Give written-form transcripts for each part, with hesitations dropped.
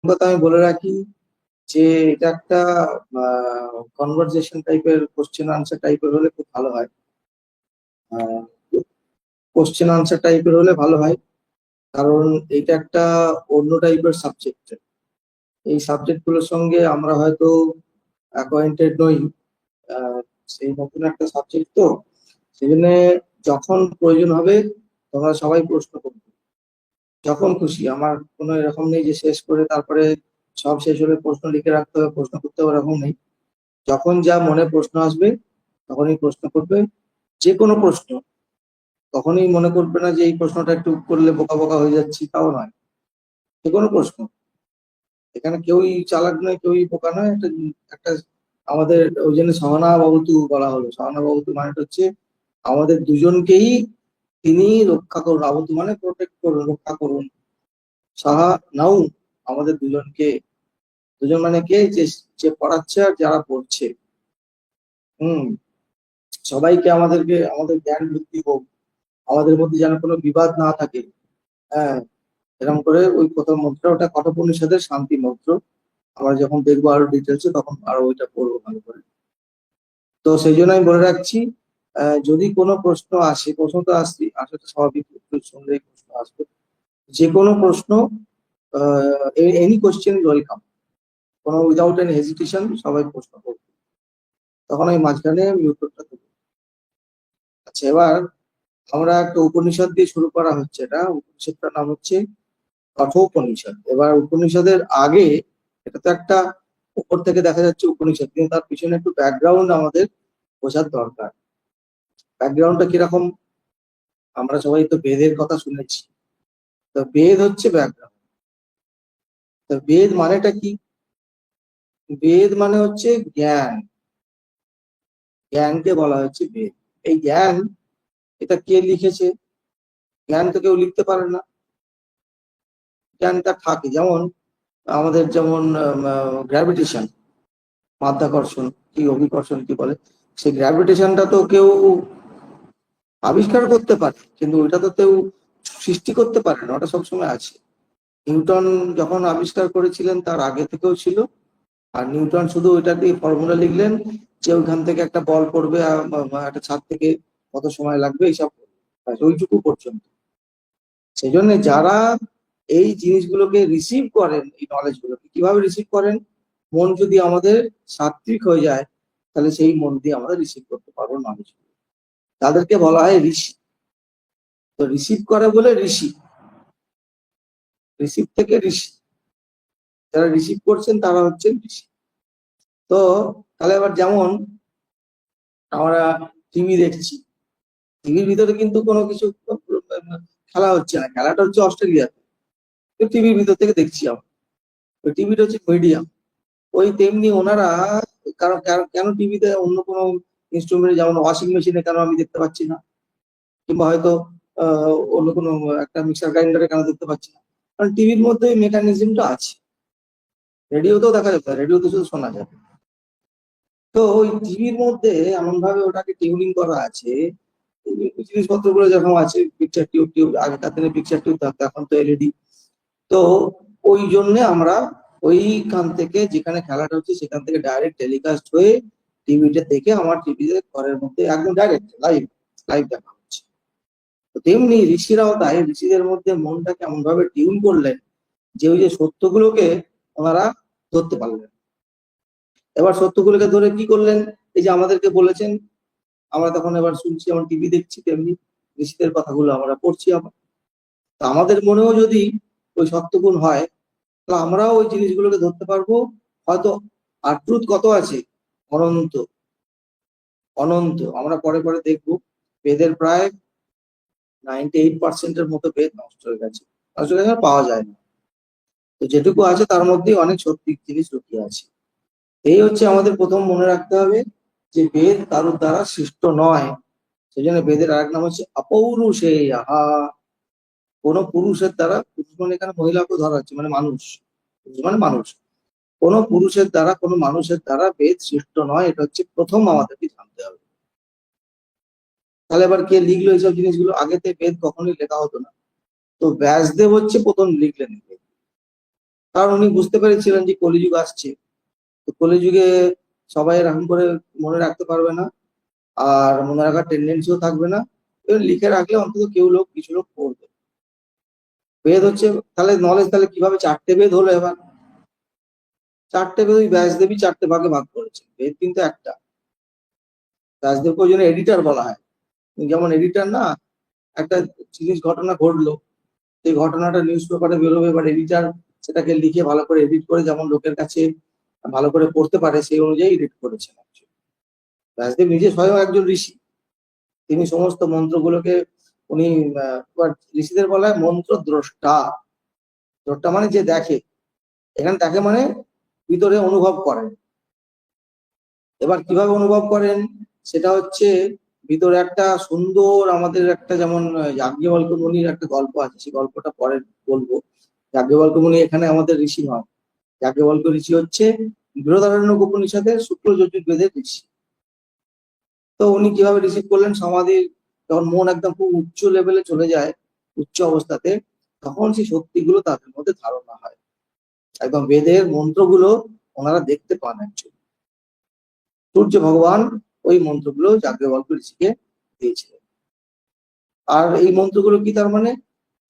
কথা আমি বলে রাখি যে এটা একটা কনভারসেশন টাইপের কোশ্চেন আনসার টাইপের হলে খুব ভালো হয়। কোশ্চেন আনসার টাইপের হলে ভালো হয়, কারণ এটা একটা অন্য টাইপের সাবজেক্ট। এই সাবজেক্ট গুলোর সঙ্গে আমরা হয়তো অ্যাকোয়েন্টেড নই। সেই নতুন একটা সাবজেক্ট, তো সেই জন্য যখন প্রয়োজন হবে তোমরা সবাই প্রশ্ন করবে, যখন খুশি। আমার কোনো এরকম নেই যে শেষ করে তারপরে সব শেষ হলে প্রশ্ন লিখে রাখতে হবে, প্রশ্ন করতে হবে, এরকম নেই। যখন যা মনে প্রশ্ন আসবে তখনই প্রশ্ন করবে, যে কোনো প্রশ্ন। তখনই মনে করবে না যে এই প্রশ্নটা একটু করলে বোকা বোকা হয়ে যাচ্ছি, তাও নয়। যে কোনো প্রশ্ন, এখানে কেউই চালাক নয়, কেউই বোকা নয়। একটা একটা আমাদের ওই জন্য সহনা বাবুতু বলা হলো। সহনা বাবুতু মানে হচ্ছে আমাদের দুজনকেই তিনি রক্ষা করুন। আবুতু মানে প্রোটেক্ট করুন, রক্ষা করুন। সাহা নাও, আমাদের দুজনকে। দুজন মানে কে? যে যে পড়াচ্ছে আর যারা পড়ছে। হুম। সবাইকে আমাদের জ্ঞান বৃদ্ধি হোক, আমাদের মধ্যে যেন কোনো বিবাদ না থাকে। হ্যাঁ, এরকম করে ওই প্রথম মন্ত্র, ওটা কঠোপনিষদের শান্তি মন্ত্র। আমরা যখন দেখবো আরো ডিটেলসে তখন আরো ওইটা পড়বো ভালো করে। তো সেই জন্য আমি বলে রাখছি, যদি কোনো প্রশ্ন আসে, প্রশ্ন তো আসে তো স্বাভাবিক, একটু শুনলেই প্রশ্ন আসবে। যে কোনো প্রশ্ন, এনি কোশ্চেন ওয়েলকাম। কোনো উইদাউট এনি হেজিটেশন সবাই প্রশ্ন করবে, তখন আমি মাঝখানে আমি উত্তরটা দেবো। আচ্ছা, এবার আমরা একটা উপনিষদ দিয়ে শুরু করা হচ্ছে। এটা উপনিষদটার নাম হচ্ছে কঠোপনিষদ। এবার উপনিষদের আগে, এটা তো একটা উপর থেকে দেখা যাচ্ছে উপনিষদ, কিন্তু তার পিছনে একটু ব্যাকগ্রাউন্ড আমাদের বোঝার দরকার। ব্যাকগ্রাউন্ডটা কিরকম? আমরা সবাই তো বেদের কথা শুনেছি। তো বেদ হচ্ছে ব্যাকগ্রাউন্ড। তো বেদ মানেটা কি? বেদ মানে হচ্ছে জ্ঞান। জ্ঞানকে বলা হচ্ছে বেদ। এই জ্ঞান, এটা কে লিখেছে? জ্ঞান তো কেউ লিখতে পারে না। জ্ঞানটা থাকে যেমন আমাদের, যেমন গ্র্যাভিটেশন, মাধ্যাকর্ষণ কি অভিকর্ষণ কি বলে, সেই গ্র্যাভিটেশনটা তো কেউ আবিষ্কার করতে পারে, কিন্তু ওইটা তো কেউ সৃষ্টি করতে পারে না, ওটা সবসময় আছে। নিউটন যখন আবিষ্কার করেছিলেন তার আগে থেকেও ছিল। আর নিউটন শুধু ওইটা দিয়ে ফর্মুলা লিখলেন যে ওইখান থেকে একটা বল পড়বে, একটা ছাদ থেকে কত সময় লাগবে, এইসব ওইটুকু পর্যন্ত। সেই জন্য যারা এই জিনিসগুলোকে রিসিভ করেন, এই নলেজ গুলোকে কিভাবে রিসিভ করেন? মন যদি আমাদের সাত্বিক হয়ে যায়, তাহলে সেই মন দিয়ে আমরা রিসিভ করতে পারবো নলেজ। তাদেরকে বলা হয় ঋষি। তো রিসিভ করে বলে ঋষি, রিসিভ থেকে ঋষি। যারা রিসিভ করছেন তারা হচ্ছেন ঋষি। তো তাহলে এবার যেমন আমরা টিভি দেখছি, টিভির ভিতরে কিন্তু কোনো কিছু খেলা হচ্ছে না, খেলাটা হচ্ছে অস্ট্রেলিয়াতে, টিভির ভিতর থেকে দেখছি আমরা। ওই টিভিটা হচ্ছে মিডিয়াম। ওই তেমনি ওনারা, কারণ কেন টিভিতে অন্য কোনো ইনস্ট্রুমেন্ট, যেমন ওয়াশিং মেশিনে কেন আমি দেখতে পাচ্ছি না, কিংবা হয়তো অন্য কোনো একটা মিক্সার গ্রাইন্ডারে কেন দেখতে পাচ্ছি না? কারণ টিভির মধ্যে ওই মেকানিজমটা আছে। রেডিওতেও দেখা যাবে, রেডিওতে শুধু শোনা যাবে। তো ওই টিভির মধ্যে এমন ভাবে ওটাকে টিউনিং করা আছে, জিনিসপত্র গুলো যেরকম আছে, পিকচার টিউব আগেকার দিনে পিকচার টিউব থাকতো, এখন তো এলইডি। তো ওই জন্য আমরা ওইখান থেকে, যেখানে খেলাটা হচ্ছে সেখান থেকে ডাইরেক্ট টেলিকাস্ট হয়ে টিভিতে দেখে আমার টিভিতে ঘরের মধ্যে একদম ডাইরেক্ট লাইভ লাইভ দেখা হচ্ছে। তো তেমনি ঋষিরাও তাই, ঋষিদের মধ্যে মনটাকে এমন ভাবে টিউন করলেন যে ওই যে সত্যগুলোকে ওনারা ধরতে পারলেন। এবার সত্যগুলোকে ধরে কি করলেন? এই যে আমাদেরকে বলেছেন, আমরা তখন এবার শুনছি, আমরা টিভি দেখছি, তেমনি ঋষিদের কথাগুলো আমরা পড়ছি আবার। তো আমাদের মনেও যদি ওই সত্যগুণ হয়, তাহলে আমরাও ওই জিনিসগুলোকে ধরতে পারবো। হয়তো আর ট্রুথ কত আছে? অনন্ত, অনন্ত। আমরা পরে পরে দেখবো বেদের প্রায় 98% মতো বেদ নষ্ট হয়ে গেছে, নষ্ট হয়ে গেছে, পাওয়া যায় না। তো যেটুকু আছে তার মধ্যে অনেক সত্যি জিনিস লুকিয়ে আছে। এই হচ্ছে আমাদের প্রথম মনে রাখতে হবে, যে বেদ কারোর দ্বারা সৃষ্ট নয়। সেই জন্য বেদের আরেক নাম হচ্ছে অপৌরুষেয়ঃ। কোন পুরুষের দ্বারা, পুরুষ মানে এখানে মহিলাকে ধরা হচ্ছে, মানে মানুষ, পুরুষ মানে মানুষ, কোন পুরুষের দ্বারা, কোন মানুষের দ্বারা বেদ সৃষ্ট নয়। এটা হচ্ছে প্রথম আমাদেরকে জানতে হবে। তাহলে এবার কে লিখলো এইসব জিনিসগুলো? আগেতে বেদ কখনোই লেখা হতো না। তো ব্যাসদেব হচ্ছে প্রথম লিখলেন বেদ। কারণ উনি বুঝতে পেরেছিলেন যে কলিযুগ আসছে। তো কলিযুগে সবাই এরকম করে মনে রাখতে পারবে না, আর মনে রাখার টেন্ডেন্সিও থাকবে না। এবার লিখে রাখলে অন্তত কিছু লোক পড়বে। বেদ হচ্ছে, তাহলে নলেজ তাহলে কিভাবে? 4টে বেদ হলো এবার। 4টে বেদ ওই ব্যাসদেবী 4টে ভাগে ভাগ করেছে, বেদ কিন্তু একটা। ব্যাসদেবকে ওই জন্য এডিটার বলা হয়। যেমন এডিটার না, একটা জিনিস ঘটনা ঘটলো, সেই ঘটনাটা নিউজ পেপারে বেরোবে, এবার এডিটার সেটাকে লিখে ভালো করে এডিট করে যেমন লোকের কাছে ভালো করে পড়তে পারে সেই অনুযায়ী এডিট করেছেন। ব্যাসদেব নিজে স্বয়ং একজন ঋষি, তিনি সমস্ত মন্ত্রগুলোকে উনি ঋষিদের বলা হয় মন্ত্র দ্রষ্টা। দ্রষ্টা মানে যে দেখে, এখানে তাকে মানে ভিতরে অনুভব করেন। এবার কিভাবে অনুভব করেন সেটা হচ্ছে, ভিতরে একটা সুন্দর আমাদের একটা যেমন যাজ্ঞবল্ক্য মুনির একটা গল্প আছে, সেই গল্পটা পরে বলবো। যাজ্ঞবল্ক্য মুনি এখানে আমাদের ঋষি নয়, যাজ্ঞবল্ক্য ঋষি হচ্ছে বৃহদারণ্যক উপনিষদের শুক্ল যজুর্বেদের ঋষি। তো উনি কিভাবে রিসিভ করলেন সমাধির, যখন মন একদম খুব উচ্চ লেভেলে চলে যায়, উচ্চ অবস্থাতে, তখন সেই শক্তিগুলো তাদের মধ্যে ধারণা হয়। একদম বেদের মন্ত্রগুলো ওনারা দেখতে পান অ্যাকচুয়ালি। সূর্য ভগবান ওই মন্ত্রগুলো যাজ্ঞবল্ক্য ঋষিকে দিয়েছিলেন। আর এই মন্ত্রগুলো কি, তার মানে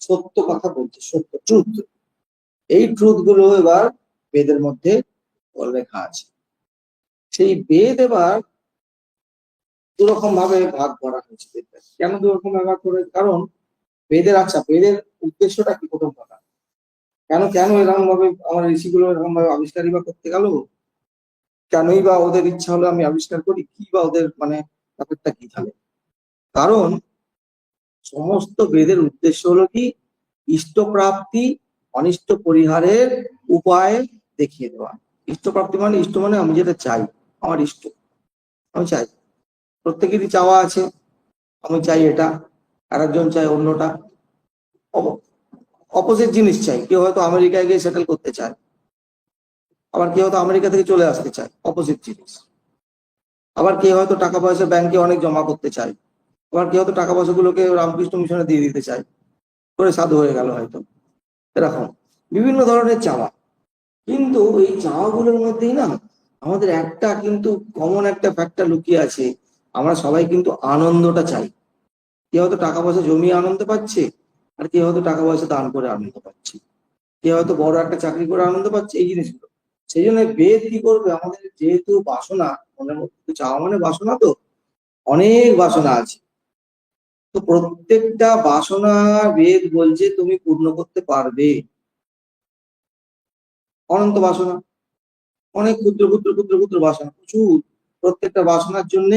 সত্য কথা বলছে, সত্য ট্রুথ। এই ট্রুথ গুলো এবার বেদের মধ্যে লেখা আছে। সেই বেদ এবার দুরকম ভাবে ভাগ করা হয়েছে। কেন দুরকম ভাগ করে? কারণ বেদের, আচ্ছা বেদের উদ্দেশ্যটা কি প্রথম কথা, কেন কেন এরকম ভাবে আমার ঋষিগুলো এরকম ভাবে আবিষ্কারই বা করতে গেল, কেনই বা ওদের ইচ্ছা হলো আমি আবিষ্কার করি, কি বা ওদের মানে ব্যাপারটা কি থাকে? কারণ সমস্ত বেদের উদ্দেশ্য হলো কি, ইষ্টপ্রাপ্তি অনিষ্ট পরিহারের উপায় দেখিয়ে দেওয়া। ইষ্টপ্রাপ্তি মানে, ইষ্ট মানে আমি যেটা চাই, আমার ইষ্ট, আমি চাই, প্রত্যেকেরই চাওয়া আছে, আমি চাই এটা, আর একজন চাই অন্যটা, অপোজিট জিনিস চাই। কেউ হয়তো আমেরিকায় গিয়ে সেটেল করতে চায়, আবার কেউ হয়তো আমেরিকা থেকে চলে আসতে চায়, অপোজিট জিনিস। আবার কেউ হয়তো টাকা পয়সা ব্যাংকে অনেক জমা করতে চায়, আবার কেউ হয়তো টাকা পয়সা গুলোকে রামকৃষ্ণ মিশনে দিয়ে দিতে চায়, করে সাধু হয়ে গেল হয়তো। এরকম বিভিন্ন ধরনের চাওয়া। কিন্তু এই চাওয়াগুলোর মধ্যেই না আমাদের একটা কিন্তু কমন একটা ফ্যাক্টর লুকিয়ে আছে, আমরা সবাই কিন্তু আনন্দটা চাই। কেউ হয়তো টাকা পয়সা জমিয়ে আনন্দ পাচ্ছে, আর কেউ হয়তো টাকা পয়সা দান করে আনন্দ পাচ্ছে, কেউ হয়তো বড় একটা চাকরি করে আনন্দ পাচ্ছে, এই জিনিসগুলো। সেই জন্য বেদ কি করবে, আমাদের যেহেতু বাসনা মনের মধ্যে, চাওয়া মানে বাসনা, তো অনেক বাসনা আছে, তো প্রত্যেকটা বাসনা বেদ বলছে তুমি পূর্ণ করতে পারবে। অনন্ত বাসনা, অনেক ক্ষুদ্র ক্ষুদ্র ক্ষুদ্র ক্ষুদ্র বাসনা প্রচুর, প্রত্যেকটা বাসনার জন্য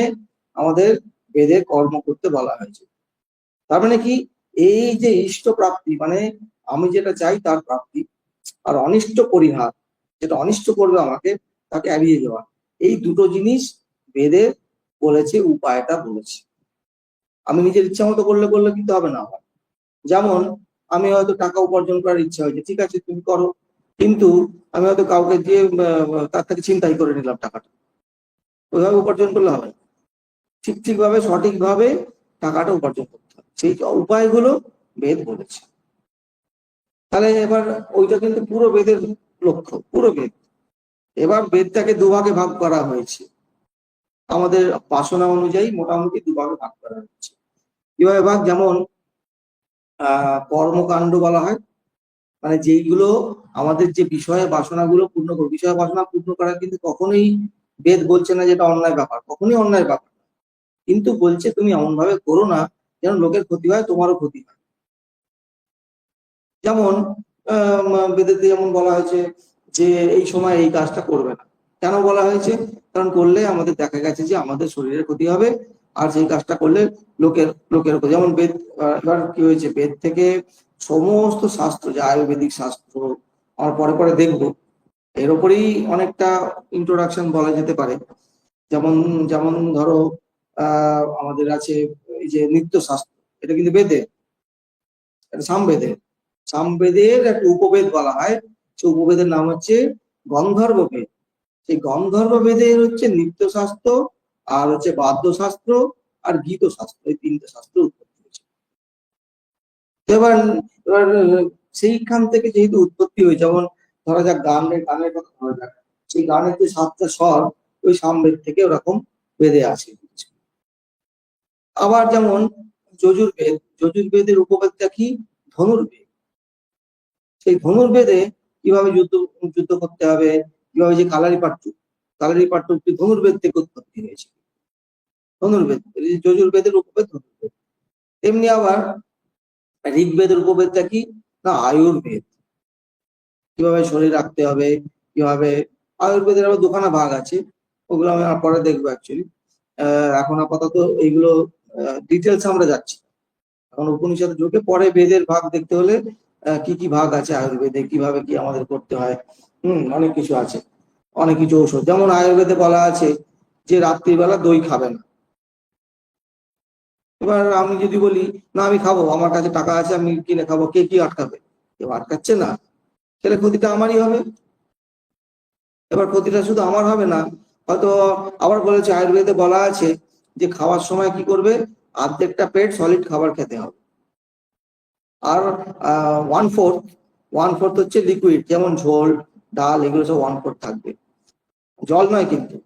আমাদের বেদে কর্ম করতে বলা হয়েছে। তার মানে কি, এই যে ইষ্ট প্রাপ্তি মানে আমি যেটা চাই তার প্রাপ্তি, আর অনিষ্ট পরিহার, যেটা অনিষ্ট করবে আমাকে তাকে এড়িয়ে যাওয়া, এই দুটো জিনিস বেদে বলেছে, উপায়টা বলেছে। আমি নিজের ইচ্ছা মতো করলে করলে কিন্তু হবে না আমার। যেমন আমি হয়তো টাকা উপার্জন করার ইচ্ছা হয়েছে, ঠিক আছে তুমি করো, কিন্তু আমি হয়তো কাউকে দিয়ে তার থেকে ছিনতাই করে নিলাম টাকাটা, ওইভাবে উপার্জন করলে হবে না। ঠিক ঠিকভাবে সঠিকভাবে টাকাটা উপার্জন করতে হবে, সেই উপায়গুলো বেদ বলেছে। তাহলে এবার ওইটা কিন্তু পুরো বেদের লক্ষ্য, পুরো বেদ। এবার বেদটাকে দুভাগে ভাগ করা হয়েছে, আমাদের বাসনা অনুযায়ী মোটামুটি দুভাগে ভাগ করা হয়েছে। কিভাবে ভাগ? যেমন কর্মকাণ্ড বলা হয়, মানে যেইগুলো আমাদের যে বিষয়ে বাসনাগুলো পূর্ণ করবে, বিষয় বাসনা পূর্ণ করা কিন্তু কখনোই বেদ বলছে না যেটা অন্যায় ব্যাপার, কখনোই অন্যায় ব্যাপার, কিন্তু বলছে তুমি এমন ভাবে করো না যেন লোকের ক্ষতি হয়, তোমারও ক্ষতি হয়। যেমন বেদেতে যেমন বলা হয়েছে যে এই সময় এই কাজটা করবে না। কেন বলা হয়েছে? কারণ করলে আমাদের দেখা গেছে যে আমাদের শরীরের ক্ষতি হবে, আর সেই কাজটা করলে লোকের লোকের ক্ষতি। যেমন বেদ, এবার কি হয়েছে, বেদ থেকে সমস্ত শাস্ত্র, যে আয়ুর্বেদিক শাস্ত্র আমরা পরে পরে দেখবো, এর উপরেই অনেকটা ইন্ট্রোডাকশন বলা যেতে পারে। যেমন যেমন ধরো আমাদের আছে এই যে নিত্য শাস্ত্র, এটা কিন্তু বেদে, এটা সামবেদে, সামবেদের একটা উপবেদ বলা হয়, সেই উপবেদের নাম হচ্ছে গন্ধর্ব বেদ। সেই গন্ধর্ব বেদের হচ্ছে নিত্য শাস্ত্র, আর হচ্ছে বাদ্য শাস্ত্র, আর গীত শাস্ত্র, এই তিনটে শাস্ত্র উৎপত্তি হয়েছে। এবার এবার সেইখান থেকে যেহেতু উৎপত্তি হয়েছে, যেমন ধরা যাক গানের কথা ধরা যাক, সেই গানের যে 7টা স্বর ওই সামবেদ থেকে ওরকম বেদে আছে। আবার যেমন যজুর্বেদের উপবেদটা কি? ধনুর্বেদ। সেই ধনুর্বেদে কিভাবে যুদ্ধ করতে হবে, কিভাবে যে কালারি পাট্টুকটি ধনুর্বেদ থেকে উৎপত্তি হয়েছে। ধনুর্বেদ, যজুর্বেদের উপবেদ ধনুর্বেদ। তেমনি আবার ঋগ্বেদের উপবেদটা কি? না আয়ুর্বেদ, কিভাবে শরীর রাখতে হবে, কিভাবে। আয়ুর্বেদের আবার দুখানা ভাগ আছে, ওগুলো আমি আর পরে দেখবো অ্যাকচুয়ালি। এখন আপাতত এইগুলো ডিটেলস আমরা যাচ্ছি। এখন উপনিষদে ঢুকে পরে বেদের ভাগ দেখতে হলে কি কি ভাগ আছে আয়ুর্বেদে, কিভাবে কি আমাদের করতে হয়। অনেক কিছু আছে, অনেক কিছু ঔষধ। যেমন আয়ুর্বেদে বলা আছে যে রাত্রিবেলা দই খাবে না। এবার আমি যদি বলি না আমি খাবো, আমার কাছে টাকা আছে, আমি কিনে খাবো, কে কি আটকাবে? কেউ আটকাচ্ছে না, তাহলে ক্ষতিটা আমারই হবে। এবার ক্ষতিটা শুধু আমার হবে না, হয়তো আবার বলেছে আয়ুর্বেদে বলা আছে যে খাওয়ার সময় কি করবে, অর্ধেকটা পেট সলিড খাবার খেতে হবে, আর 1/4 হচ্ছে লিকুইড, যেমন ঝোল ডাল এগুলো সব 1/4 থাকবে, জল নয় কিন্তু,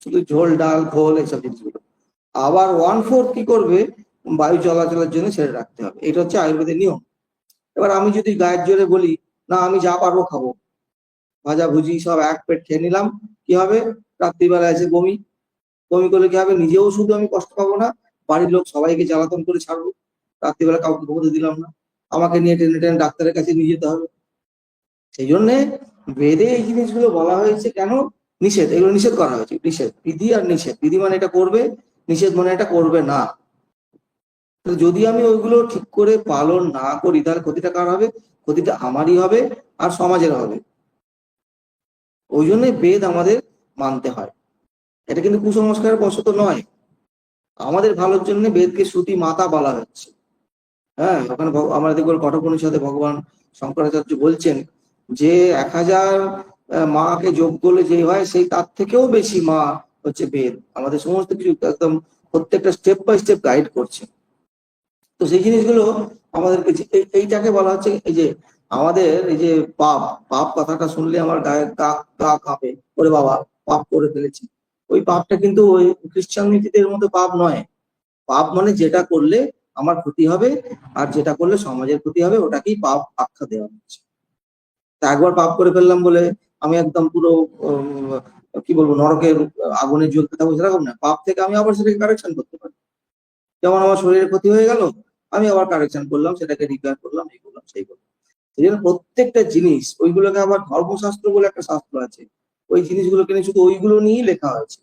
শুধু ঝোল ডাল ঘোল এইসব জিনিসগুলো। আবার 1/4 কি করবে, বায়ু চলাচলের জন্য ছেড়ে রাখতে হবে। এটা হচ্ছে আয়ুর্বেদের নিয়ম। এবার আমি যদি গায়ের জোরে বলি না আমি যা পারবো খাবো, ভাজা ভুজি সব এক পেট খেয়ে নিলাম, কি হবে? রাত্রিবেলা এসে বমি করলে কি হবে? নিজেও শুধু আমি কষ্ট পাবো না, বাড়ির লোক সবাইকে জ্বালাতন করে ছাড়বো। রাত্রিবেলা কাউকে ঘুমোতে দিলাম না, আমাকে নিয়ে টেনে টেনে ডাক্তারের কাছে নিয়ে যেতে হবে। সেই জন্য বেদে এই জিনিসগুলো বলা হয়েছে কেন? নিষেধ, এগুলো নিষেধ করা হয়েছে। নিষেধ, বিধি আর নিষেধ। বিধি মানে এটা করবে, নিষেধ মানে এটা করবে না। যদি আমি ওইগুলো ঠিক করে পালন না করি তাহলে ক্ষতিটা কার হবে? ক্ষতিটা আমারই হবে আর সমাজের হবে। ওই জন্যই বেদ আমাদের মানতে হয়। এটা কিন্তু কুসংস্কারের বশত নয়, আমাদের ভালোর জন্য বেদকে শ্রুতি মাতা বলা হচ্ছে। হ্যাঁ, ওখানে আমরা দেখবো কঠোপনিষদে ভগবান শঙ্করাচার্য বলছেন যে 1000 মাকে যোগ করলে যে হয় সেই তার থেকেও বেশি মা হচ্ছে বেদ, আমাদের সমস্ত কিছু একদম প্রত্যেকটা স্টেপ বাই স্টেপ গাইড করছে। তো সেই জিনিসগুলো আমাদেরকে এইটাকে বলা হচ্ছে এই যে আমাদের এই যে পাপ, পাপ কথাটা শুনলে আমার গায়ে গা গা কাঁপে, ওরে বাবা পাপ করে ফেলেছি। ওই পাপটা কিন্তু ওই খ্রিস্টান নীতিদের মতো পাপ নয়। পাপ মানে যেটা করলে আমার ক্ষতি হবে আর যেটা করলে সমাজের ক্ষতি হবে, ওটাকেই পাপ আখ্যা দেওয়া হচ্ছে। তা একবার পাপ করে ফেললাম বলে আমি একদম পুরো কি বলবো নরকের আগুনে জ্বলতে থাকবো সেরকম না। পাপ থেকে আমি আবার সেটাকে কারেকশন করতে পারি। যেমন আমার শরীরের ক্ষতি হয়ে গেল, আমি আবার কারেকশন করলাম, সেটাকে রিপেয়ার করলাম, এই করলাম সেই করলাম। সেই জন্য প্রত্যেকটা জিনিস ওইগুলোকে আবার ধর্মশাস্ত্র বলে একটা শাস্ত্র আছে, ওই জিনিসগুলোকে নিয়ে শুধু ওইগুলো নিয়েই লেখা হয়েছে।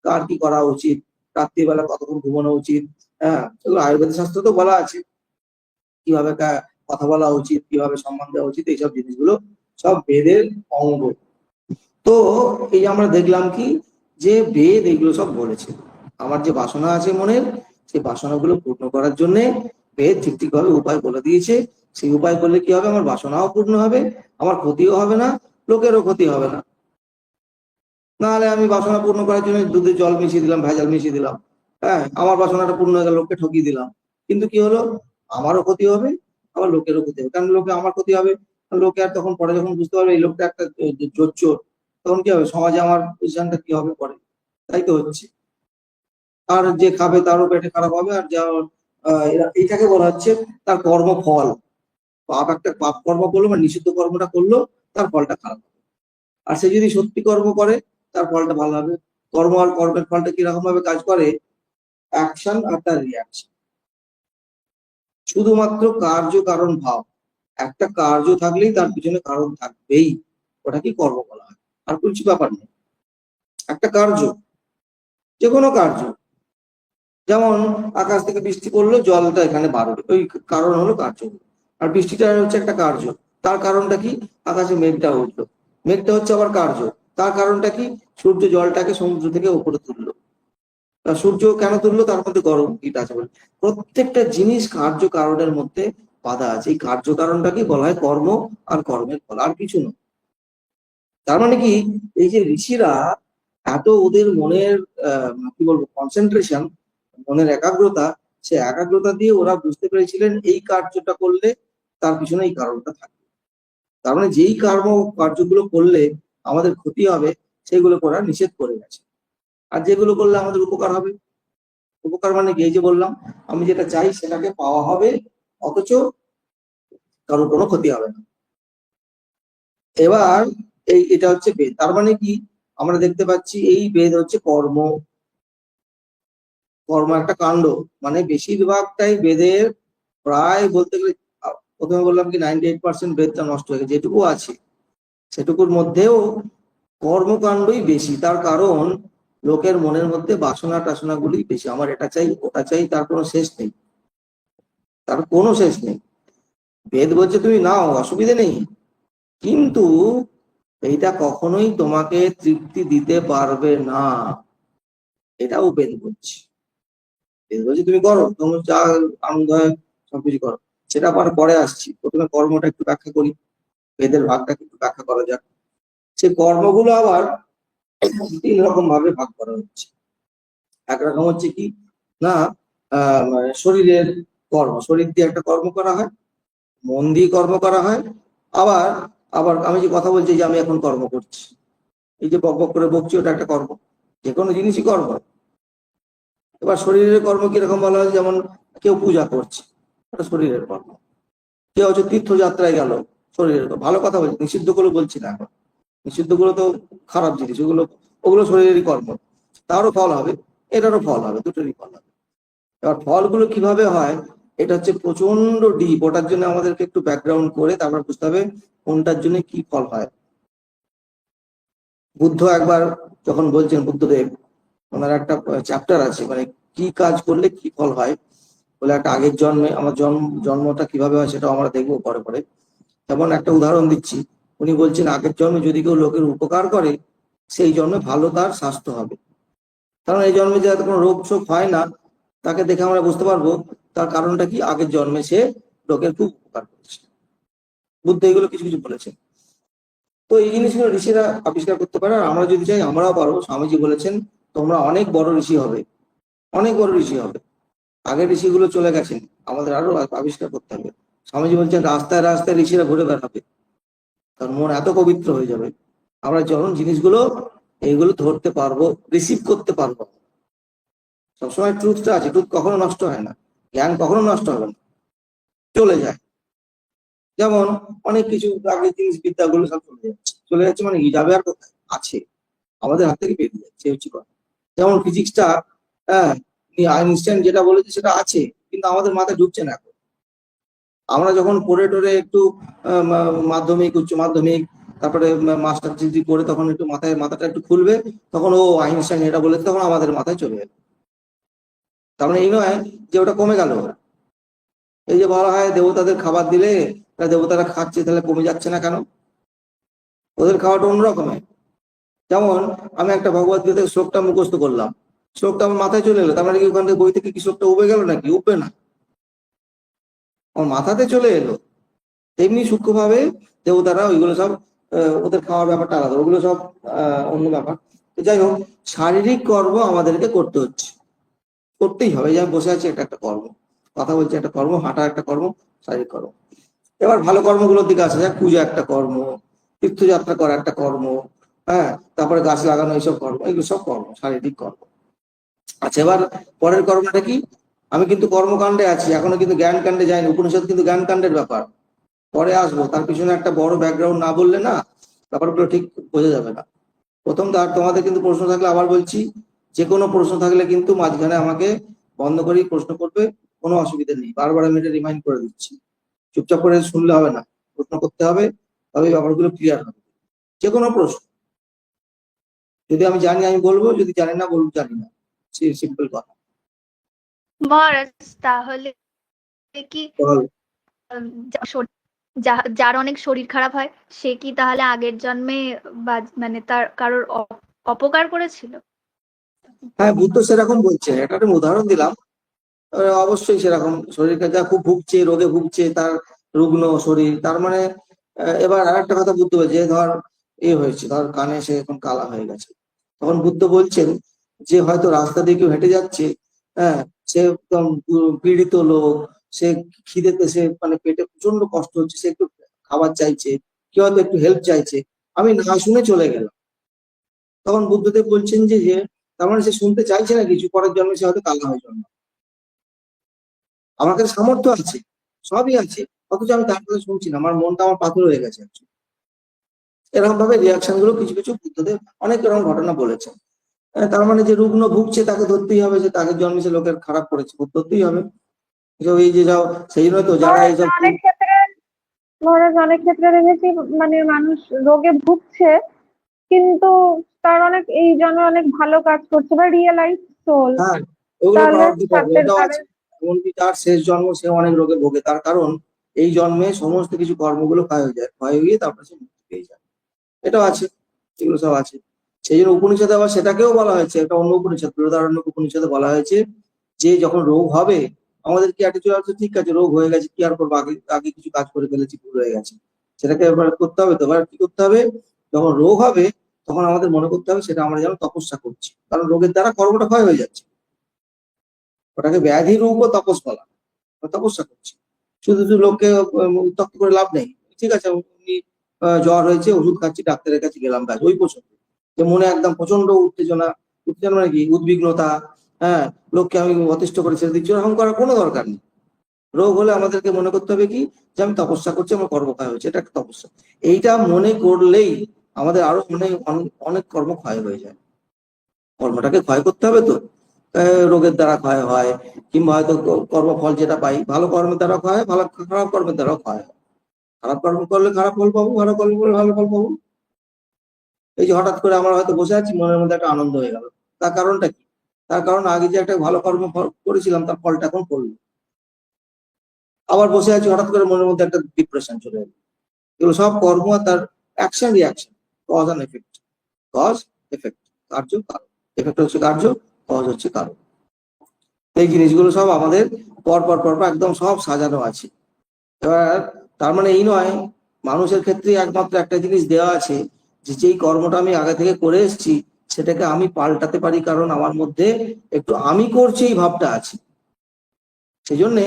কার কি করা উচিত, রাত্রিবেলা কতক্ষণ ঘুমানো উচিত, হ্যাঁ এগুলো আয়ুর্বেদ শাস্ত্র তো বলা আছে। কিভাবে কথা বলা উচিত, কিভাবে সম্মান দেওয়া উচিত, এইসব জিনিসগুলো সব বেদের অঙ্গ। তো এই আমরা দেখলাম কি যে বেদ এগুলো সব বলেছে। আমার যে বাসনা আছে মনের, সেই বাসনাগুলো পূর্ণ করার জন্য বেদ ঠিকভাবে উপায় বলে দিয়েছে। সেই উপায় করলে কি হবে, আমার বাসনাও পূর্ণ হবে, আমার ক্ষতিও হবে না, লোকেরও ক্ষতি হবে না। নাহলে আমি বাসনা পূর্ণ করার জন্য দুধে জল মিশিয়ে দিলাম, ভেজাল মিশিয়ে দিলাম, হ্যাঁ আমার বাসনাটা পূর্ণ হয়ে গেল, লোককে ঠকিয়ে দিলাম, কিন্তু কি হলো, আমারও ক্ষতি হবে আবার লোকেরও ক্ষতি হবে। কারণ লোকে আমার ক্ষতি হবে, লোকে আর তখন পরে যখন বুঝতে পারবে এই লোকটা একটা জোচ্চোর, তখন কি হবে, সমাজে আমার পজিশনটা কি হবে পরে। তাই তো হচ্ছে। আর যে খাবে তারও পেটে খারাপ হবে, আর যা এইটাকে বলা হচ্ছে তার কর্মফল। একটা পাপ কর্ম করলো বা নিষিদ্ধ কর্মটা করলো, তার ফলটা খারাপ হবে। আর সে যদি সত্যি কর্ম করে তার ফলটা ভালো হবে। কর্ম আর কর্মের ফলটা কিরকম ভাবে কাজ করে, অ্যাকশন আর তার রিয়াকশন। শুধুমাত্র কার্য কারণ ভাব, একটা কার্য থাকলেই তার পিছনে কারণ থাকবেই, ওটা কি কর্ম বলা হয়। আর কিছু ব্যাপার নেই, একটা কার্য, যে কোনো কার্য। যেমন আকাশ থেকে বৃষ্টি পড়লো, জলটা এখানে বাড়বে, ওই কারণ হলো কার্য। আর বৃষ্টিটা হচ্ছে একটা কার্য, তার কারণটা কি, আকাশে মেঘটা উঠলো, মেঘটা হচ্ছে আবার কার্য, তার কারণটা কি, সূর্য জলটাকে সমুদ্র থেকে উপরে তুললো। সূর্য কেন তুললো, তার মধ্যে গরম হিট আছে বলে। প্রত্যেকটা জিনিস কার্য কারণের মধ্যে বাধা আছে, এই কার্য কারণটাকে বলা হয় কর্ম, আর কর্মের ফল, আর কিছু নয়। তার মানে কি, এই যে ঋষিরা এত ওদের মনের কি বলবো কনসেন্ট্রেশন, মনের একাগ্রতা, সে একাগ্রতা দিয়ে ওরা বুঝতে পেরেছিলেন এই কার্যটা করলে তার পিছনে এই কারণটা থাকে। তার মানে যেই কার্যগুলো করলে আমাদের ক্ষতি হবে সেগুলো করা নিষেধ করে গেছে, আর যেগুলো করলে আমাদের উপকার হবে, উপকার মানে কি, এই যে বললাম আমি যেটা চাই সেটাকে পাওয়া হবে, অথচ কারোর কোনো ক্ষতি হবে না। এবার এটা হচ্ছে বেদ। তার মানে কি আমরা দেখতে পাচ্ছি এই বেদ হচ্ছে কর্ম, কর্ম একটা কাণ্ড, মানে বেশিরভাগটাই বেদের, প্রায় বলতে গেলে প্রথমে বললাম কি 98% বেদটা নষ্ট হয়ে গেছে, যেটুকু আছে সেটুকুর মধ্যেও কর্মকাণ্ডই বেশি। তার কারণ লোকের মনের মধ্যে বাসনা টাসনা গুলি বেশি, আমার এটা চাই ওটা চাই, তার কোনো শেষ নেই, তার কোনো শেষ নেই। বেদ বলছে তুমি নাও, অসুবিধে নেই, কিন্তু এইটা কখনোই তোমাকে তৃপ্তি দিতে পারবে না, এটাও বেদ বলছে। বেদ বলছে তুমি করো, তোমার যা আনন্দ হয় সবকিছু করো, সেটা আবার পরে আসছি। প্রথমে কর্মটা একটু ব্যাখ্যা করি, বেদের ভাগটা একটু ব্যাখ্যা করা যাক। সে কর্মগুলো আবার 3 রকম ভাবে ভাগ করা হচ্ছে। একরকম হচ্ছে কি না, মানে শরীরের কর্ম, শরীর দিয়ে একটা কর্ম করা হয়, মন দিয়ে কর্ম করা হয়, আবার আবার আমি যে কথা বলছি যে আমি এখন কর্ম করছি, এই যে বক বক করে বকছি ওটা একটা কর্ম, যে কোনো জিনিসই কর্ম। এবার শরীরের কর্ম কিরকম বলা হয়, যেমন কেউ পূজা করছে, ওটা শরীরের কর্ম। কেউ হচ্ছে তীর্থযাত্রায় গেল, শরীরের কর্ম। ভালো কথা বলছি, নিষিদ্ধ গুলো বলছি না এখন, নিষিদ্ধ গুলো তো খারাপ জিনিস, ওগুলো ওগুলো শরীরেরই কর্ম, তারও ফল হবে, এটারও ফল হবে, দুটোরই ফল হবে। এবার ফলগুলো কিভাবে হয়, এটা হচ্ছে প্রচন্ড ডিপ, ওটার জন্য আমাদেরকে একটু ব্যাকগ্রাউন্ড করে তারপর বুঝতে হবে কোনটার জন্য কি ফল হয়। বুদ্ধ একবার যখন বলছেন, বুদ্ধদেব ওনার একটা চ্যাপ্টার আছে, মানে কি কাজ করলে কি ফল হয়, বলে একটা আগের জন্মে আমার জন্মটা কিভাবে হয় সেটাও আমরা দেখবো পরে পরে। যেমন একটা উদাহরণ দিচ্ছি, উনি বলছেন আগের জন্মে যদি কেউ লোকের উপকার করে সেই জন্মে ভালো তার স্বাস্থ্য হবে, কারণ এই জন্মে যাতে কোনো রোগ শোক হয় না, তাকে দেখে আমরা বুঝতে পারবো তার কারণটা কি, আগের জন্মে সে লোকের খুব উপকার করেছে। বুদ্ধ এগুলো কিছু কিছু বলেছেন। তো এই জিনিসগুলো ঋষিরা আবিষ্কার করতে পারে, আর আমরা যদি চাই আমরাও পারবো। স্বামীজি বলেছেন তোমরা অনেক বড় ঋষি হবে, অনেক বড় ঋষি হবে। আগের ঋষিগুলো চলে গেছেন, আমাদের আরো আবিষ্কার করতে হবে। স্বামীজি বলছেন রাস্তায় রাস্তায় ঋষিরা ঘুরে বেড়াবে, তার মন এত পবিত্র হয়ে যাবে, আমরা যখন জিনিসগুলো এইগুলো ধরতে পারবো, রিসিভ করতে পারবো। সবসময় ট্রুথটা আছে, ট্রুথ কখনো নষ্ট হয় না, জ্ঞান কখনো নষ্ট হবে না, চলে যায়। যেমন অনেক কিছু আগের জিনিস বিদ্যাগুলো সব চলে যাচ্ছে, চলে যাচ্ছে মানে কি যাবে আর কোথায়, আছে আমাদের হাত থেকে বেরিয়ে যাচ্ছে, হচ্ছে কথা। যেমন ফিজিক্সটা, হ্যাঁ, আইনস্টাইন যেটা বলেছে সেটা আছে, কিন্তু আমাদের মাথায় ঢুকছে না এখন। আমরা যখন পড়ে টোরে একটু মাধ্যমিক উচ্চ মাধ্যমিক তারপরে মাস্টার ডিগ্রি করে তখন একটু মাথাটা একটু খুলবে, তখন ও আইনস্টাইন এটা বলেছে, তখন আমাদের মাথায় চলে যাবে। তার মানে এই নয় যে ওটা কমে গেল। এই যে বলা হয় দেবতাদের খাবার দিলে দেবতারা খাচ্ছে, তাহলে কমে যাচ্ছে না কেন? ওদের খাওয়াটা অন্যরকমের। যেমন আমি একটা ভগবত গীতার শ্লোকটা মুখস্থ করলাম, শ্লোকটা আমার মাথায় চলে এলো, তার মানে কি ওখান থেকে বই থেকে কি শ্লোকটা উবে গেল নাকি? উঠবে না, আমার মাথাতে চলে এলো। তেমনি সূক্ষ্মভাবে দেবতারা ওইগুলো সব, ওদের খাওয়ার ব্যাপারটা আলাদা, ওগুলো সব অন্য ব্যাপার। তো যাই হোক, শারীরিক কর্ম আমাদেরকে করতে হচ্ছে, করতেই হবে। যে আমি বসে আছি এটা একটা কর্ম, কথা বলছি একটা কর্ম, হাঁটা একটা কর্ম, শারীরিক কর্ম। এবার ভালো কর্মগুলোর দিকে আসা যাক। পূজা একটা কর্ম, তীর্থযাত্রা করা একটা কর্ম, হ্যাঁ, তারপরে গাছ লাগানো, এইসব কর্ম, এগুলো সব কর্ম, শারীরিক কর্ম। আচ্ছা, এবার পরের কর্মটা কি? আমি কিন্তু কর্মকাণ্ডে আছি, এখনো কিন্তু জ্ঞান কাণ্ডে যাইনি। উপনিষদ কিন্তু জ্ঞান কাণ্ডের ব্যাপার, পরে আসবো। তার পিছনে একটা বড় ব্যাকগ্রাউন্ড না বললে না ব্যাপারগুলো ঠিক বোঝা যাবে না। প্রথম তোমাদের কিন্তু প্রশ্ন থাকলে আবার বলছি, যে কোনো প্রশ্ন থাকলে কিন্তু মাঝখানে আমাকে বন্ধ করেই প্রশ্ন করবে, কোনো অসুবিধা নেই। বারবার আমি এটা রিমাইন্ড করে দিচ্ছি, চুপচাপ করে শুনলে হবে না, প্রশ্ন করতে হবে, তবে ব্যাপারগুলো ক্লিয়ার হবে। যে কোনো প্রশ্ন যদি আমি জানি আমি বলবো, যদি জানি না বলবো জানি না, সিম্পল কথা। মহারাজ তাহলে কি যার অনেক শরীর খারাপ হয় সে কি তাহলে আগের জন্মে বা মানে তার কারোর অপকার করেছিল? হ্যাঁ, বুদ্ধ সেরকম বলছে, এটা একটা উদাহরণ দিলাম। অবশ্যই সেরকম, শরীরটা যা খুব ভুগছে, রোগে ভুগছে, তার রুগ্ন শরীর, তার মানে এবার আর একটা কথা বুদ্ধ বলছে, ধর হয়েছে, ধর কানে সে এখন কালা হয়ে গেছে, তখন বুদ্ধ বলছেন যে হয়তো রাস্তা দিয়ে কেউ হেঁটে যাচ্ছে, হ্যাঁ, সে একদম পীড়িত লোক, সে খিদেতে, সে মানে পেটে প্রচন্ড কষ্ট হচ্ছে, সে একটু খাবার চাইছে, কেউ হয়তো একটু হেল্প চাইছে, আমি না শুনে চলে গেলাম, তখন বুদ্ধদেব বলছেন যে তার মানে সে শুনতে চাইছে না কিছু, পরের জন্মে সে হয়তো কালা হয়ে জন্ম, আমার কাছে সামর্থ্য আছে, সবই আছে, অথচ আমি তার কথা শুনছি না, আমার মনটা আমার পাথর হয়ে গেছে। এরকম ভাবে রিয়াকশন গুলো কিছু কিছু বুদ্ধদেব অনেক এরকম ঘটনা বলেছেন। তার মানে যে রুগ্ন ভুগছে তাকে ধরতেই হবে, যে তাকে জন্মে সে লোকের খারাপ করেছে, ধরতেই হবে। এই যে যাও, সেই জন্য তো যারা মহারাজ এইসব অনেক ক্ষেত্রে অনেক ক্ষেত্রে দেখেছি মানে মানুষ রোগে ভুগছে, কিন্তু তার অনেক এই জন্য অনেক ভালো কাজ করছে বা রিয়েলাইজ সোল, হ্যাঁ, ওগুলো তাহলে প্রারব্ধ কর্ম, তাদের এটাও আছে। তাদের এমনকি তার শেষ জন্ম সে অনেক রোগে ভোগে, তার কারণ এই জন্মে সমস্ত কিছু কর্মগুলো ক্ষয় হয়ে যায়, ক্ষয় হয়ে তারপরে সে মুক্তি পেয়ে যায়, এটাও আছে, এগুলো সব আছে। সেই জন্য উপনিষদে আবার সেটাকেও বলা হয়েছে, একটা অন্য উপনিষদ বৃহদারণ্যক উপনিষদে বলা হয়েছে যে যখন রোগ হবে আমাদের কি অ্যাটিটিউড আছে, ঠিক আছে রোগ হয়ে গেছে কি আর করবো, আগে আগে কিছু কাজ করে ফেলেছি, ভুল হয়ে গেছে, সেটাকে এবার করতে হবে। তো এবার কি করতে হবে, যখন রোগ হবে তখন আমাদের মনে করতে হবে সেটা আমরা যেন তপস্যা করছি, কারণ রোগের দ্বারা কর্মটা ক্ষয় হয়ে যাচ্ছে, ওটাকে ব্যাধি রূপ ও তপস বলা, তপস্যা করছি। শুধু শুধু লোককে উত্তক্ত করে লাভ নেই, ঠিক আছে উনি জ্বর হয়েছে ওষুধ খাচ্ছি ডাক্তারের কাছে গেলাম, ব্যাস ওই পছন্দ, যে মনে একদম প্রচন্ড উত্তেজনা, উত্তেজনা মানে কি উদ্বিগ্নতা, হ্যাঁ লোককে আমি অতিষ্ঠ করে ছেড়ে দিচ্ছি, ওরকম করার কোনো দরকার নেই। রোগ হলে আমাদেরকে মনে করতে হবে কি, যে আমি তপস্যা করছি, আমার কর্মক্ষয় হয়েছে, এটা একটা তপস্যা। এইটা মনে করলেই আমাদের আরো মনে অনেক কর্ম ক্ষয় হয়ে যায়। কর্মটাকে ক্ষয় করতে হবে তো, রোগের দ্বারা ক্ষয় হয়, কিংবা হয়তো কর্মফল যেটা পাই, ভালো কর্মের দ্বারা ক্ষয় হয়, ভালো খারাপ কর্মের দ্বারাও ক্ষয় হয়, খারাপ কর্ম করলে খারাপ ফল পাবো, ভালো কর্ম করলে ভালো ফল পাবো। এই যে হঠাৎ করে আমরা হয়তো বসে আছি, মনের মধ্যে একটা আনন্দ হয়ে গেল, তার কারণটা কি, তার কারণ আগে যে একটা ভালো কর্ম করেছিলাম তার ফলটা এখন করলো। আবার বসে আছি, হঠাৎ করে মনের মধ্যে একটা ডিপ্রেশন চলে এলো, এগুলো সব কর্ম আর তার action reaction, cause and effect, cause effect, কার্য কারণ, এফেক্ট হচ্ছে কার্য, কজ হচ্ছে কারণ। এই জিনিসগুলো সব আমাদের পর পর পর পর একদম সব সাজানো আছে। এবার তার মানে এই নয়, মানুষের ক্ষেত্রে একমাত্র একটা জিনিস দেওয়া আছে, যে যেই কর্মটা আমি আগে থেকে করে এসেছি সেটাকে আমি পাল্টাতে পারি, কারণ আমার মধ্যে একটু আমি করছি এই ভাবটা আছে। সেই জন্যে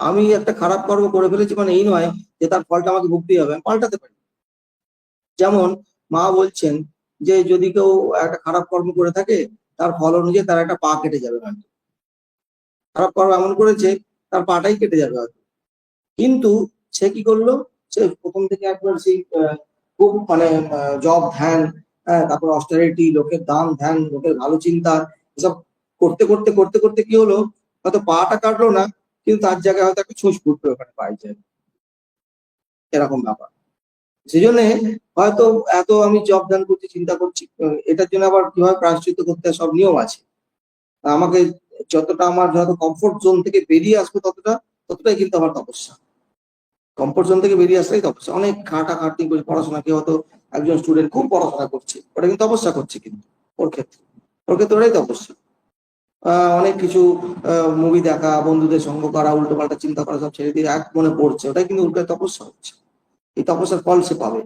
আমি একটা খারাপ কর্ম করে ফেলেছি মানে এই নয় যে তার ফলটা আমাকে ভুগতেই হবে, আমি পাল্টাতে পারি। যেমন মা বলছেন যে যদি কেউ একটা খারাপ কর্ম করে থাকে তার ফল অনুযায়ী তার একটা পা কেটে যাবে, হয়তো খারাপ কর্ম এমন করেছে তার পাটাই কেটে যাবে হয়তো, কিন্তু সে কি করলো, সে প্রথম থেকে একবার সেই খুব মানে জব ধ্যান, তারপর অস্টারিটি, লোকের দান ধ্যান, লোকের ভালো চিন্তা, এসব করতে করতে করতে করতে কি হলো, হয়তো পাটা কাটলো না, কিন্তু তার জায়গায় হয়তো একটা ছুঁচ ফুটলো ওখানে পায়ে যায়, এরকম ব্যাপার। সেই জন্য হয়তো এত আমি জব ধ্যান করছি, চিন্তা করছি, এটার জন্য আবার কিভাবে প্রায়শ্চিত্ত করতে হয় সব নিয়ম আছে। আমাকে যতটা আমার যত কমফোর্ট জোন থেকে বেরিয়ে আসবো ততটাই কিন্তু আমার তপস্যা, কমফোর্ট জোন থেকে বেরিয়ে আসলেই তপস্যা। অনেক খাটাখাটনি করে পড়াশোনা, কেউ হয়তো একজন স্টুডেন্ট খুব পড়াশোনা করছে, ওটা কিন্তু তপস্যা করছে, কিন্তু ওর ক্ষেত্রে ওটাই তপস্যা। অনেক কিছু মুভি দেখা, বন্ধুদের সঙ্গ করা, উল্টো পাল্টা চিন্তা করা, সব ছেড়ে দিয়ে এক মনে পড়ছে, ওটাই কিন্তু উল্টো তপস্যা হচ্ছে, এই তপস্যার ফল সে পাবে,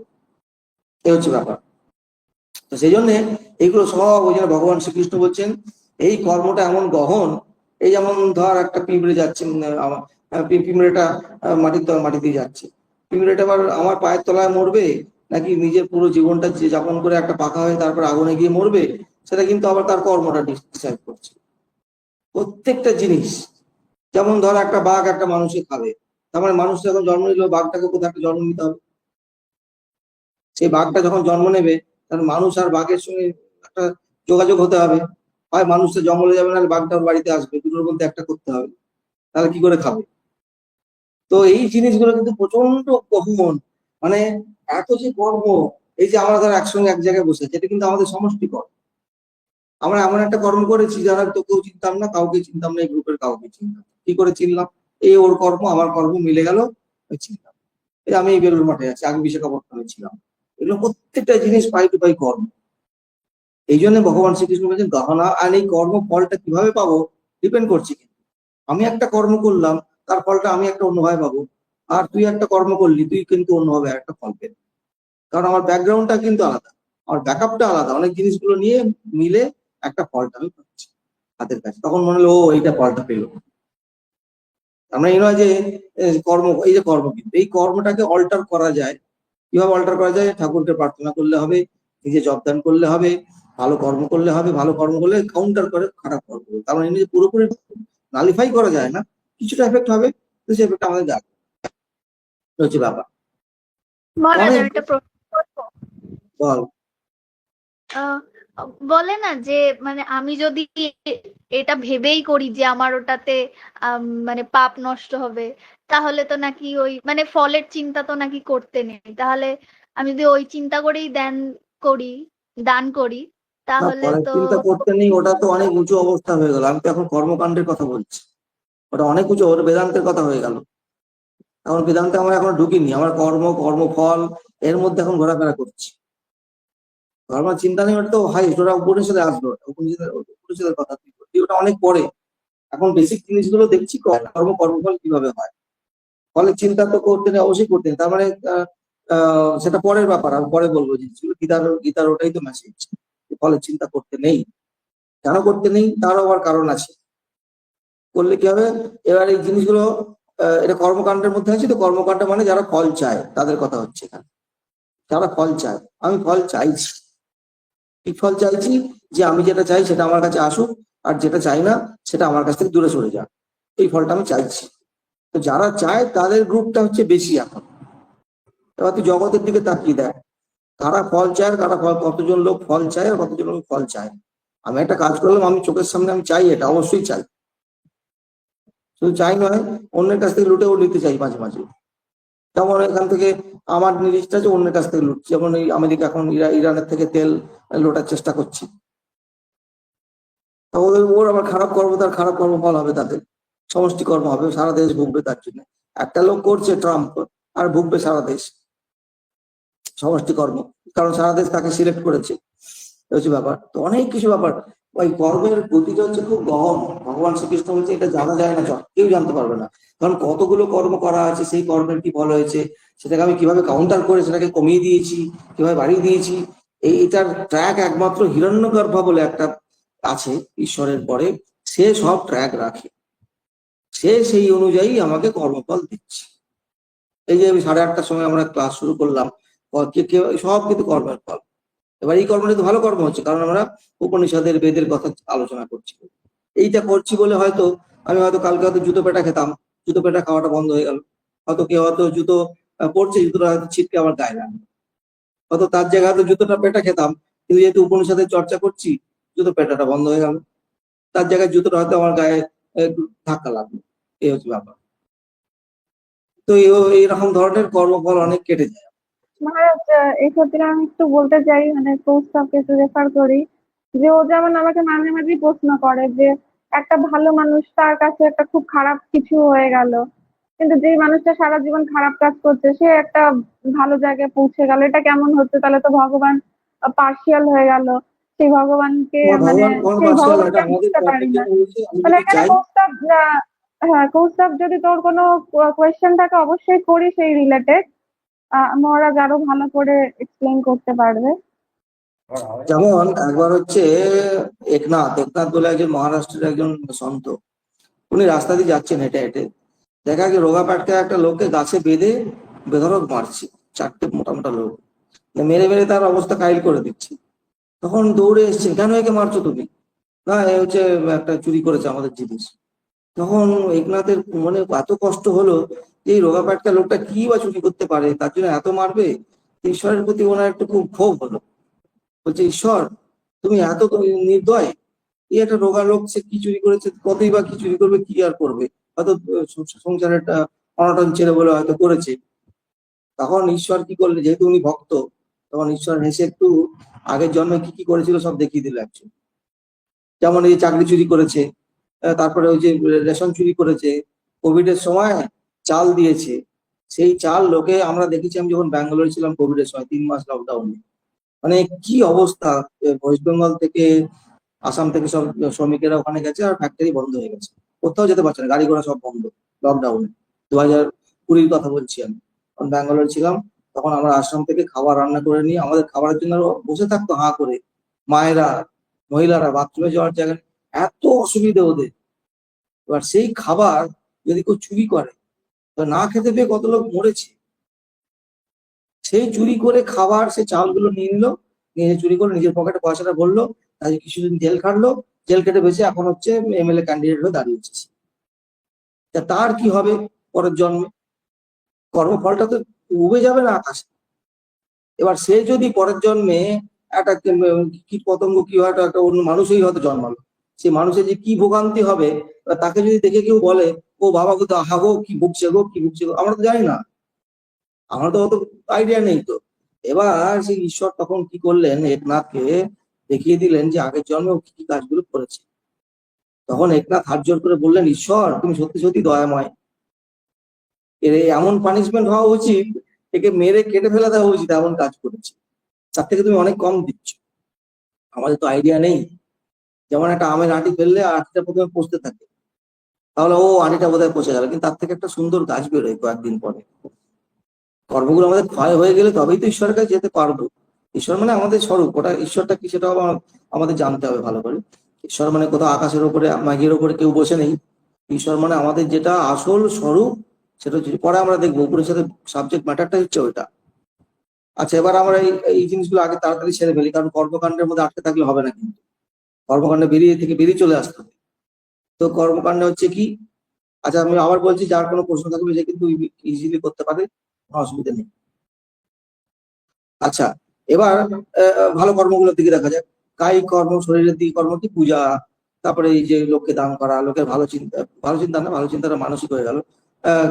এই হচ্ছে ব্যাপার। তো সেই জন্য এইগুলো সব ওই জন্য ভগবান শ্রীকৃষ্ণ বলছেন এই কর্মটা এমন গহন, এই যেমন ধর একটা পিঁপড়ে যাচ্ছে, পিঁপড়েটা মাটির তলায় মাটি দিয়ে যাচ্ছে, পিঁপড়েটা আবার আমার পায়ের তলায় মরবে নাকি নিজের পুরো জীবনটা যে যাপন করে একটা পাখা হয়ে তারপর আগুনে গিয়ে মরবে, সেটা কিন্তু আবার তার কর্মটা ডিসাইড করছে। প্রত্যেকটা জিনিস, যেমন ধর একটা বাঘ একটা মানুষকে খাবে, তার মানে মানুষ যখন জন্ম নিল বাঘটাকে কোথাও একটা জন্ম নিতে হবে, সেই বাঘটা যখন জন্ম নেবে তাহলে মানুষ আর বাঘের সঙ্গে একটা যোগাযোগ হতে হবে, হয় মানুষটা জঙ্গলে যাবে না বাঘটা ওর বাড়িতে আসবে, দুটোর মধ্যে একটা করতে হবে, তাহলে কি করে খাবে। তো এই জিনিসগুলো কিন্তু প্রচন্ড গহন, মানে এত যে কর্ম, এই যে আমরা ধর একসঙ্গে এক জায়গায় বসে আছি, এটা কিন্তু আমাদের সমষ্টি কর্ম। আমরা এমন একটা কর্ম করেছি যারা তোকেও চিনতাম না, কাউকে চিনতাম না, এই গ্রুপের কাউকে চিনতাম, কি করে চিনলাম, এই ওর কর্ম আমার কর্ম মিলে গেল, চিনলাম। এই আমি এই বেলুর মাঠে আছি, আগে বিশাখাপত্তনে ছিলাম, এগুলো প্রত্যেকটা জিনিস পাই টু পাই কর্ম। এই জন্য ভগবান শ্রীকৃষ্ণ বলছেন গহনা, আর এই কর্ম ফলটা কিভাবে পাবো ডিপেন্ড করছে, কিন্তু আমি একটা কর্ম করলাম তার ফলটা আমি একটা অন্যভাবে পাবো, আর তুই একটা কর্ম করলি তুই কিন্তু অন্যভাবে একটা ফল পেলি, কারণ আমার ব্যাকগ্রাউন্ডটা কিন্তু আলাদা, আমার ব্যাকআপটা আলাদা, অনেক জিনিসগুলো নিয়ে মিলে একটা ফলটা আমি পাচ্ছি হাতের কাছে, তখন মনে হলো ও এইটা ফলটা পেলো। আমরা এই নয় যে কর্ম, এই যে কর্ম কিন্তু এই কর্মটাকে অল্টার করা যায়, কিভাবে অল্টার করা যায়? ঠাকুরকে প্রার্থনা করলে হবে, নিজে জবদান করলে হবে, ভালো কর্ম করলে হবে, ভালো কর্ম করলে কাউন্টার করে খারাপ কর্ম করবে। তার মানে এমনি যে পুরোপুরি নালিফাই করা যায় না, কিছুটা এফেক্ট হবে, তো সেই এফেক্ট আমাদের দেখা হচ্ছে ব্যাপার। মহারাজ অনেক আর একটা প্রশ্ন করবো? বল। আহ, বলে না যে মানে আমি যদি এটা ভেবেই করি যে আমার ওটাতে মানে পাপ নষ্ট হবে, তাহলে তো নাকি ওই মানে ফলের চিন্তা তো নাকি করতে নেই। তাহলে আমি যদি ওই চিন্তা করেই করি দান করি, না, তাহলে পরের তো চিন্তা করতে নেই, ওটা তো অনেক উঁচু অবস্থা হয়ে গেল। আমি তো এখন কর্মকাণ্ডের কথা বলছি, ওটা অনেক উঁচু, ওটা বেদান্তের কথা হয়ে গেল। এখন বেদান্তে আমরা এখন ঢুকিনি, আমরা কর্মফল এর মধ্যে এখন ঘোরাফেরা করছি। ধর্ম চিন্তা নেই, ওটা তো হাই, ওটা উপনিষদে আসবে, উপনিষদের কথা তুই বললি, ওটা অনেক পরে। এখন বেসিক জিনিসগুলো দেখছি, কর্মফল কিভাবে হয়। ফলে চিন্তা তো করতে নেই, অবশ্যই করতে নেই। তার মানে সেটা পরের ব্যাপার, আমি পরে বলবো জিনিসগুলো। গীতার ওটাই তো মেসেজ, ফলে চিন্তা করতে নেই। কেন করতে নেই তারও আবার কারণ আছে। করলে কি হবে, এবার এই জিনিসগুলো এটা কর্মকাণ্ডের মধ্যে আছে, তো কর্মকাণ্ড মানে যারা ফল চায় তাদের কথা হচ্ছে এখানে। যারা ফল চায়, আমি ফল চাইছি। কি ফল চাইছি? যে আমি যেটা চাই সেটা আমার কাছে আসুক, আর যেটা চাই না সেটা আমার কাছ থেকে দূরে সরে যাক, এই ফলটা আমি চাইছি। তো যারা চায় তাদের গ্রুপটা হচ্ছে বেশি এখন। এবার তুই জগতের দিকে তাকিয়ে দেখ, কারা ফল চায় আর কারা ফল, কতজন লোক ফল চায় আর কতজন লোক ফল চায়। আমি একটা কাজ করলাম, আমি চোখের সামনে আমি চাই, এটা অবশ্যই চাই। শুধু চাই নয়, অন্যের কাছ থেকে লুটেও নিতে চাই মাঝে মাঝে। যেমন এখান থেকে আমার জিনিসটা যে অন্যের কাছ থেকে লুটছি, যেমন এই আমেরিকা এখন ইরানের থেকে তেল লোটার চেষ্টা করছে। তা ওর আবার খারাপ কর্ম, তার খারাপ কর্মফল হবে, তাদের সমষ্টি কর্ম হবে, সারা দেশ ভুগবে তার জন্য। একটা লোক করছে ট্রাম্প, আর ভুগবে সারা দেশ সমষ্টি কর্ম, কারণ সারা দেশ তাকে সিলেক্ট করেছে। হচ্ছে ব্যাপার। তো অনেক কিছু ব্যাপার, ওই কর্মের গতিটা হচ্ছে খুব গহন। ভগবান শ্রীকৃষ্ণ বলছে এটা জানা যায় না, কেউ জানতে পারবে না, কারণ কতগুলো কর্ম করা আছে, সেই কর্মের কি ফল হয়েছে, সেটাকে আমি কিভাবে কাউন্টার করে সেটাকে কমিয়ে দিয়েছি, কিভাবে বাড়িয়ে দিয়েছি। এইটার ট্র্যাক একমাত্র হিরণ্যগর্ভা বলে একটা আছে ঈশ্বরের পরে, সে সব ট্র্যাক রাখে, সে সেই অনুযায়ী আমাকে কর্মফল দিচ্ছে। এই যে আমি 8:30টার সময় আমরা ক্লাস শুরু করলাম, সব কিন্তু কর্মের ফল। এবার এই কর্মটা তো ভালো কর্ম হচ্ছে, কারণ আমরা উপনিষদের বেদের কথা আলোচনা করছি। এইটা করছি বলে হয়তো আমি হয়তো কালকে হয়তো জুতো পেটা খেতাম, জুতো পেটা খাওয়াটা বন্ধ হয়ে গেল। হয়তো কেউ হয়তো জুতো পরছে, জুতোটা হয়তো ছিটকে আমার গায়ে লাগলো, হয়তো তার জায়গায় হয়তো জুতোটা পেটা খেতাম, কিন্তু যেহেতু উপনিষদের চর্চা করছি, জুতো পেটাটা বন্ধ হয়ে গেল, তার জায়গায় জুতোটা হয়তো আমার গায়ে একটু ধাক্কা লাগলো। এই হচ্ছে ব্যাপার। তো এইরকম ধরনের কর্মফল অনেক কেটে যায়। মহারাজ, এই ক্ষেত্রে আমি একটু বলতে চাই, মানে কৌস্তবকে একটু রেফার করি, যে ও যেমন আমাকে মাঝে মাঝে প্রশ্ন করে যে একটা ভালো মানুষ, তার কাছে একটা খুব খারাপ কিছু হয়ে গেল, কিন্তু যেই মানুষটা সারা জীবন খারাপ কাজ করছে সে একটা ভালো জায়গায় পৌঁছে গেল, এটা কেমন হচ্ছে? তাহলে তো ভগবান পার্শিয়াল হয়ে গেল, সেই ভগবানকে মানে ভগবান কোন সেই পার্সিয়াল, এটা ভগবানকে আমাদের বুঝতে পারি কর্মের না। জন্য হয়েছে, আমি তাহলে যদি এখানে চাই। কৌস্তব, হ্যাঁ কৌস্তব, যদি তোর কোনো কোয়েশ্চেন থাকে অবশ্যই করি সেই রিলেটেড। মহারাজ আরো ভালো করে এক্সপ্লেন করতে পারবে। যেমন একবার হচ্ছে একনাথ একনাথ বলে একজন মহারাষ্ট্রের একজন সন্ত, উনি রাস্তা দিয়ে যাচ্ছেন হেঁটে হেঁটে, দেখা গিয়ে রোগা পাটকা একটা লোককে গাছে বেঁধে বেধড়ক মারছে, 4টে মোটা মোটা লোক মেরে মেরে তার অবস্থা কাহিল করে দিচ্ছে। তখন দৌড়ে এসছেন, কেন একে মারছো তুমি? না, এ হচ্ছে একটা চুরি করেছে আমাদের জিনিস। তখন একনাথের মনে এত কষ্ট হলো যে এই রোগা পাটকা লোকটা কি বা চুরি করতে পারে, তার জন্য এত মারবে। ঈশ্বরের প্রতি ওনার একটু খুব ক্ষোভ হলো। বলছে, ঈশ্বর তুমি এত নির্দয়, এই একটা রোগা লোক, সে কি চুরি করেছে, কতই বা কি চুরি করবে, কি আর করবে, হয়তো সংসারের একটা অনটন ছেলে বলে হয়তো করেছে। তখন ঈশ্বর কি করলে, যেহেতু উনি ভক্ত, তখন ঈশ্বর হেসে একটু আগের জন্মে কি কি করেছিল সব দেখিয়ে দিল একজন। যেমন এই চাকরি চুরি করেছে, তারপরে ওই যে রেশন চুরি করেছে, কোভিড এর সময় চাল দিয়েছে, সেই চাল লোকে আমরা দেখেছি, আমি যখন ব্যাঙ্গালোরে ছিলাম কোভিড এর সময় 3 মাস লকডাউনে, মানে কি অবস্থা। ওয়েস্ট বেঙ্গল থেকে, আসাম থেকে সব শ্রমিকেরা ওখানে গেছে, আর ফ্যাক্টরি বন্ধ হয়ে গেছে, কোথাও যেতে পারছে না, গাড়ি ঘোড়া সব বন্ধ লকডাউনে। 2020 কথা বলছি আমি, তখন ব্যাঙ্গালোর ছিলাম। তখন আমরা আসাম থেকে খাবার রান্না করে নিয়ে আমাদের খাবারের জন্য বসে থাকতো হাঁ করে, মায়েরা, মহিলারা বাথরুমে যাওয়ার জায়গা নেই, এত অসুবিধা ওদের। এবার সেই খাবার যদি কেউ চুরি করে, তো না খেতে পেয়ে কত লোক মরেছে। সেই চুরি করে খাবার, সে চালগুলো নিয়ে নিল, নিয়ে চুরি করে নিজের পকেটে পয়সাটা ভরলো, তাই কিছুদিন জেল খাটলো, জেল কেটে বেঁচে এখন হচ্ছে এমএলএ ক্যান্ডিডেট হয়ে দাঁড়িয়েছে। তা তার কি হবে পরের জন্মে? কর্মফলটা তো উবে যাবে না আকাশে। এবার সে যদি পরের জন্মে একটা কীট পতঙ্গ কি হয়, একটা অন্য মানুষই হয়তো জন্মালো, সেই মানুষের যে কি ভোগান্তি হবে, এবার তাকে যদি দেখে কেউ বলে ও বাবা গো, তো আহা গো কি ভুগছে গো, কি ভুগছে গো, আমরা তো জানি না, আমার তো অত আইডিয়া নেই তো। এবার সেই ঈশ্বর তখন কি করলেন, একনাথকে দেখিয়ে দিলেন যে আগের জন্মে ও কি কি কাজগুলো করেছে। তখন একনাথ হাত জোর করে বললেন, ঈশ্বর তুমি সত্যি সত্যি দয়াময়, এর এমন পানিশমেন্ট হওয়া উচিত, একে মেরে কেটে ফেলে দেওয়া উচিত, এমন কাজ করেছে, তার থেকে তুমি অনেক কম দিচ্ছ, আমাদের তো আইডিয়া নেই। যেমন একটা আমের আঁটি ফেললে আঁটিটা প্রথমে পচতে থাকে, তাহলে ও আঁটিটা বোধহয় পচে গেল, কিন্তু তার থেকে একটা সুন্দর গাছ বেরোয় কয়েকদিন পরে। কর্মগুলো আমাদের ক্ষয় হয়ে গেলে তবেই তো ঈশ্বরের কাছে যেতে পারবো। ঈশ্বর মানে আমাদের স্বরূপ, ওটা ঈশ্বরটা কি সেটাও আমাদের জানতে হবে ভালো করে। ঈশ্বর মানে কোথাও আকাশের উপরে মাঘের উপরে কেউ বসে নেই। ঈশ্বর মানে আমাদের যেটা আসল স্বরূপ, সেটা হচ্ছে, পরে আমরা দেখবো উপরের সাথে সাবজেক্ট ম্যাটারটা হচ্ছে ওইটা। আচ্ছা, এবার আমরা এই জিনিসগুলো আগে তাড়াতাড়ি সেরে ফেলি, কারণ কর্মকাণ্ডের মধ্যে আটকে থাকলে হবে না, কিন্তু কর্মকাণ্ডে বেরিয়ে চলে আসতে হবে। তো কর্মকাণ্ড হচ্ছে কি? আচ্ছা, আমি আবার বলছি, যার কোনো প্রশ্ন থাকলে সে কিন্তু ইজিলি করতে পারে, কোনো অসুবিধা নেই। আচ্ছা, এবার ভালো কর্মগুলোর দিকে দেখা যাক। কায়িক কর্ম, শরীরের দিকে কর্ম কি? পূজা, তারপরে এই যে লোককে দান করা, লোকের ভালো চিন্তা না, ভালো চিন্তাটা মানসিক হয়ে গেল,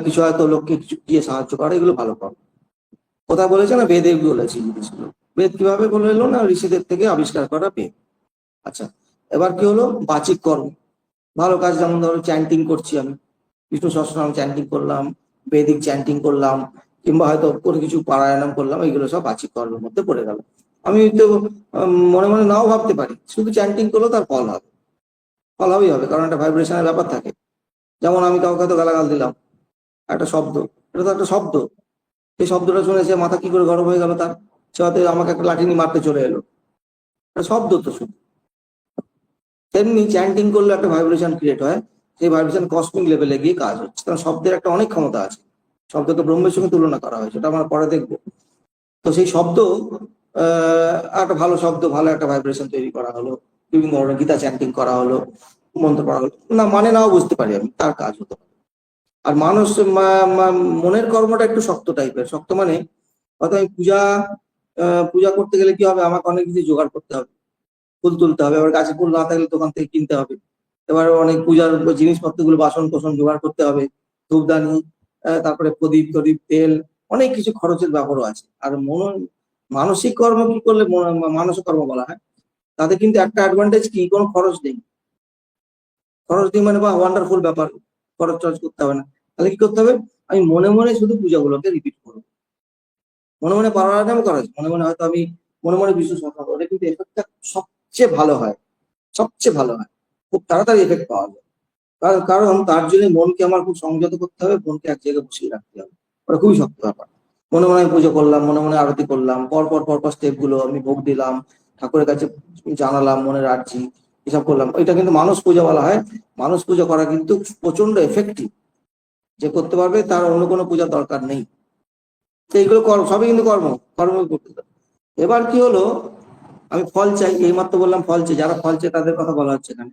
কিছু হয়তো লোককে কিছু দিয়ে সাহায্য করা, এগুলো ভালো কর্ম। কোথায় বলেছে না? বেদে বলেছি জিনিসগুলো। বেদ কিভাবে বলে এলো না? ঋষিদের থেকে আবিষ্কার করা বেদ। আচ্ছা, এবার কি হলো? বাচিক কর্ম, ভালো কাজ, যেমন ধরো চ্যান্টিং করছি আমি, বিষ্ণু সহস্রনাম চ্যান্টিং করলাম, বেদিক চ্যান্টিং করলাম, কিংবা হয়তো কোনো কিছু পারায়ণম করলাম, এইগুলো সব বাচিক কর্মের মধ্যে পড়ে গেল। আমি তো মনে মনে নাও ভাবতে পারি, শুধু চ্যান্টিং করলেও তার ফল হবে, ফল হবেই হবে, কারণ একটা ভাইব্রেশনের ব্যাপার থাকে। যেমন আমি কাউকে হয়তো গালাগাল দিলাম, একটা শব্দ, এটা তো একটা শব্দ, সেই শব্দটা শুনে সে মাথা কি করে গরম হয়ে গেল তার, সে হয়তো আমাকে একটা লাঠি নিয়ে মারতে চলে এলো, একটা শব্দ তো শুধু। তেমনি চ্যান্টিং করলে একটা ভাইব্রেশন ক্রিয়েট হয়, সেই ভাইব্রেশন কসমিক লেভেলে গিয়ে কাজ হচ্ছে, কারণ শব্দের একটা অনেক ক্ষমতা আছে। শব্দকে ব্রহ্মের সঙ্গে তুলনা করা হয়, সেটা আমরা পরে দেখবো। তো সেই শব্দ, একটা ভালো শব্দ, ভালো একটা ভাইব্রেশন তৈরি করা হলো, বিভিন্ন ধরনের গীতা চ্যান্টিং করা হলো, মন্ত্র পড়া হলো, না মানে নাও বুঝতে পারি আমি, তার কাজ হতো। আর মানুষ মনের কর্মটা একটু শক্ত টাইপের। শক্ত মানে হয়তো আমি পূজা করতে গেলে কি হবে, আমাকে অনেক কিছু জোগাড় করতে হবে, ফুল তুলতে হবে, এবার গাছে ফুল না থাকলে দোকান থেকে কিনতে হবে, এবার অনেক পূজার জিনিসপত্র গুলো, বাসন কোসন জোগাড় করতে হবে, ধূপদানি, তারপরে প্রদীপ টদীপ, তেল, অনেক কিছু খরচের ব্যাপারও আছে। আর মানসিক কর্ম কি করলে মানসিক কর্ম বলা হয়, তাতে কিন্তু একটা অ্যাডভান্টেজ কি, কোনো খরচ নেই। খরচ নেই মানে বা ওয়ান্ডারফুল ব্যাপার, খরচ টরচ করতে হবে না। তাহলে কি করতে হবে? আমি মনে মনে শুধু পূজাগুলোকে রিপিট করবো, মনে মনে পারায়ণ করা যায়, মনে মনে হয়তো আমি মনে মনে বিষ্ণু সহস্রনাম, ওটা কিন্তু এফেক্টটা সবচেয়ে ভালো হয়, সবচেয়ে ভালো হয়, খুব তাড়াতাড়ি এফেক্ট পাওয়া যায়। কারণ তার জন্য মনকে আমার খুব সংযত করতে হবে, মনকে এক জায়গায় বসিয়ে রাখতে হবে, ওটা খুবই শক্ত ব্যাপার। মনে মনে আমি পুজো করলাম, মনে মনে আরতি করলাম, পরপর স্টেপ গুলো আমি ভোগ দিলাম, ঠাকুরের কাছে জানালাম, মনে রাখছি, এসব করলাম, এটা কিন্তু মানস পূজা বলা হয়। মানস পূজা করা কিন্তু প্রচন্ড এফেক্টিভ, যে করতে পারবে তার অন্য কোনো পূজার দরকার নেই। তো এইগুলো সবই কিন্তু কর্ম করতে হবে। এবার কি হলো, আমি ফল চাই, এইমাত্র বললাম ফল চাই, যারা ফল চাই তাদের কথা বলা হচ্ছে এখানে।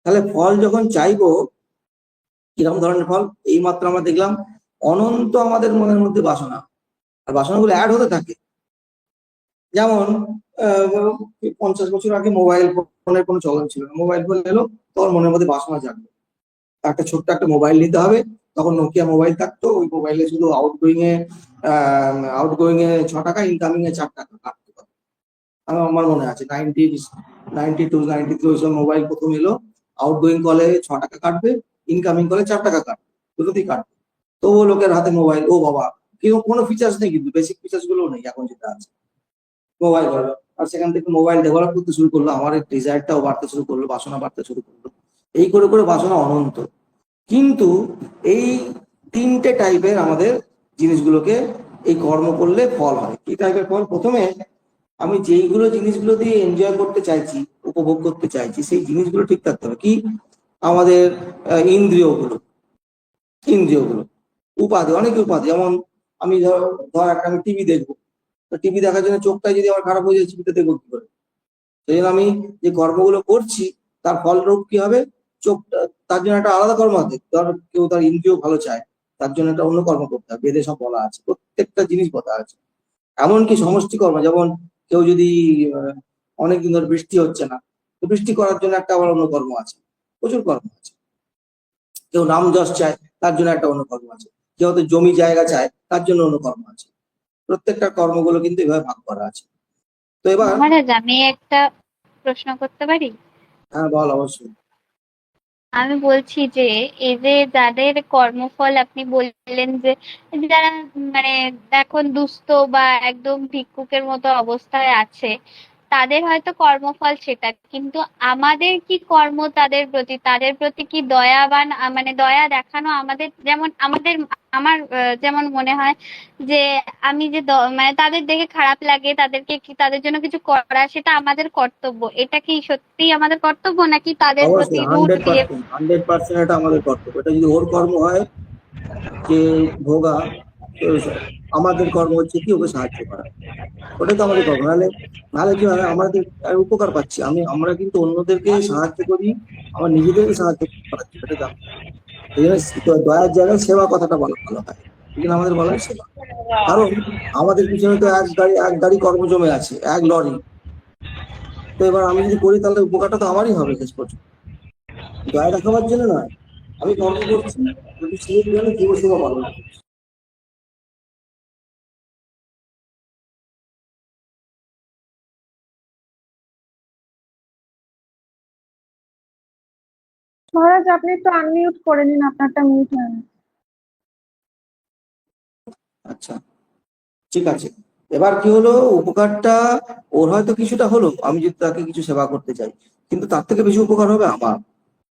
তাহলে ফল যখন চাইবো, কিরকম ধরনের ফল? এইমাত্র আমরা দেখলাম অনন্ত আমাদের মনের মধ্যে বাসনা, আর বাসনাগুলো অ্যাড হতে থাকে। যেমন 50 বছর আগে মোবাইল ফোনের কোনো চলন ছিল না, মোবাইল ফোন এলো, তখন মনের মধ্যে বাসনা জাগলো, একটা ছোট্ট একটা মোবাইল নিতে হবে। তখন নোকিয়া মোবাইল থাকতো, ওই মোবাইলে শুধু আউটগোয়িং এ 6 টাকা, ইনকামিং এ 4 টাকা কাটতে হবে। আমার মনে আছে 92-93 ওই সময় মোবাইল প্রথম এলো, আউটগোয়িং কলে 6 টাকা কাটবে, ইনকামিং কলে 4 টাকা কাটবে, দুটোতেই কাটবে। তো ও লোকের হাতে মোবাইল, ও বাবা, কেউ কোনো ফিচার্স নেই, কিন্তু বেসিক ফিচার্স গুলো নেই এখন যেটা আছে, মোবাইল হলো। আর সেখান থেকে মোবাইল ডেভেলপ করতে শুরু করলো, আমার ডিজায়ারটাও বাড়তে শুরু করলো, বাসনা বাড়তে শুরু করলো, এই করে করে বাসনা অনন্ত। কিন্তু এই 3টে টাইপের আমাদের জিনিসগুলোকে, এই কর্ম করলে ফল হয়। কি টাইপের ফল? প্রথমে আমি যেইগুলো জিনিসগুলো দিয়ে এনজয় করতে চাইছি, উপভোগ করতে চাইছি, সেই জিনিসগুলো ঠিক থাকতে হবে। কি? আমাদের ইন্দ্রিয়গুলো, উপাধি, অনেক উপাধি। যেমন আমি ধর একটা আমি টিভি দেখবো, তো টিভি দেখার জন্য চোখটাই যদি আমার খারাপ হয়ে যায়, টিভিতে দেখবো কি করে? সেই জন্য আমি যে কর্মগুলো করছি তার ফলরূপ কি হবে, চোখটা, তার জন্য একটা আলাদা কর্ম আছে। ধর কেউ তার ইন্দ্রিয় ভালো চায়, তার জন্য একটা অন্য কর্ম করতে হবে, বেদে সব বলা আছে, প্রত্যেকটা জিনিস বলা আছে। এমনকি সমষ্টি কর্ম, যেমন কেউ যদি অনেকদিন ধরে বৃষ্টি হচ্ছে না, তো বৃষ্টি করার জন্য একটা আবার অন্য কর্ম আছে, প্রচুর কর্ম আছে। কেউ নাম যশ চায়, তার জন্য একটা অন্য কর্ম আছে। কেউ হয়তো জমি জায়গা চায়, তার জন্য অন্য কর্ম আছে। প্রত্যেকটা কর্মগুলো কিন্তু এভাবে ভাগ করা আছে। তো এবার মহারাজ, আমি একটা প্রশ্ন করতে পারি? হ্যাঁ, বল, অবশ্যই। আমি বলছি যে এই যে যাদের কর্মফল আপনি বললেন যে যারা মানে এখন দুস্থ বা একদম ভিক্ষুকের মতো অবস্থায় আছে, তাদের হয়তো কর্মফল সেটা, কিন্তু আমাদের কি কর্ম তাদের প্রতি কি দয়াবান, মানে দয়া দেখানো আমাদের, যেমন আমার যেমন মনে হয় যে আমি যে মানে তাদের দেখে খারাপ লাগে, তাদের জন্য কিছু করা, সেটা আমাদের কর্তব্য। এটা কি সত্যি আমাদের কর্তব্য, নাকি তাদের প্রতি অবশ্যই রুট দিয়ে? 100% এটা আমাদের কর্তব্য। এটা যদি ওর কর্ম হয় যে ভোগা, তো আমাদের কর্ম হচ্ছে কি ওকে সাহায্য করা। ওটাই তো আমাদের কর্ম। নাহলে নাহলে কি হয়, আমাদের উপকার পাচ্ছি, আমরা কিন্তু অন্যদেরকে সাহায্য করি, আমার নিজেদেরকে সাহায্য করাচ্ছি, এটা জানতে হবে। এই জন্য দয়ার জায়গায় সেবা কথাটা বলা ভালো হয়। এই জন্য আমাদের বলা হয় সেবা। কারণ আমাদের পিছনে তো এক গাড়ি কর্ম জমে আছে, এক লরি। তো এবার আমি যদি করি তাহলে উপকারটা তো আমারই হবে শেষ পর্যন্ত। দয়া দেখাবার জন্য নয়, আমি কর্ম করছি, যদি সেই জন্য জীব সেবা পালন করছি। মহারাজ, আপনি একটু আনমিউট করে নিন, আপনারটা মিউট হয়ে গেছে। আচ্ছা, ঠিক আছে। এবার কি হলো, উপকারটা ওর হয়তো কিছুটা হলো, আমি যদি তাকে কিছু সেবা করতে চাই, কিন্তু তার থেকে বেশি উপকার হবে আমার,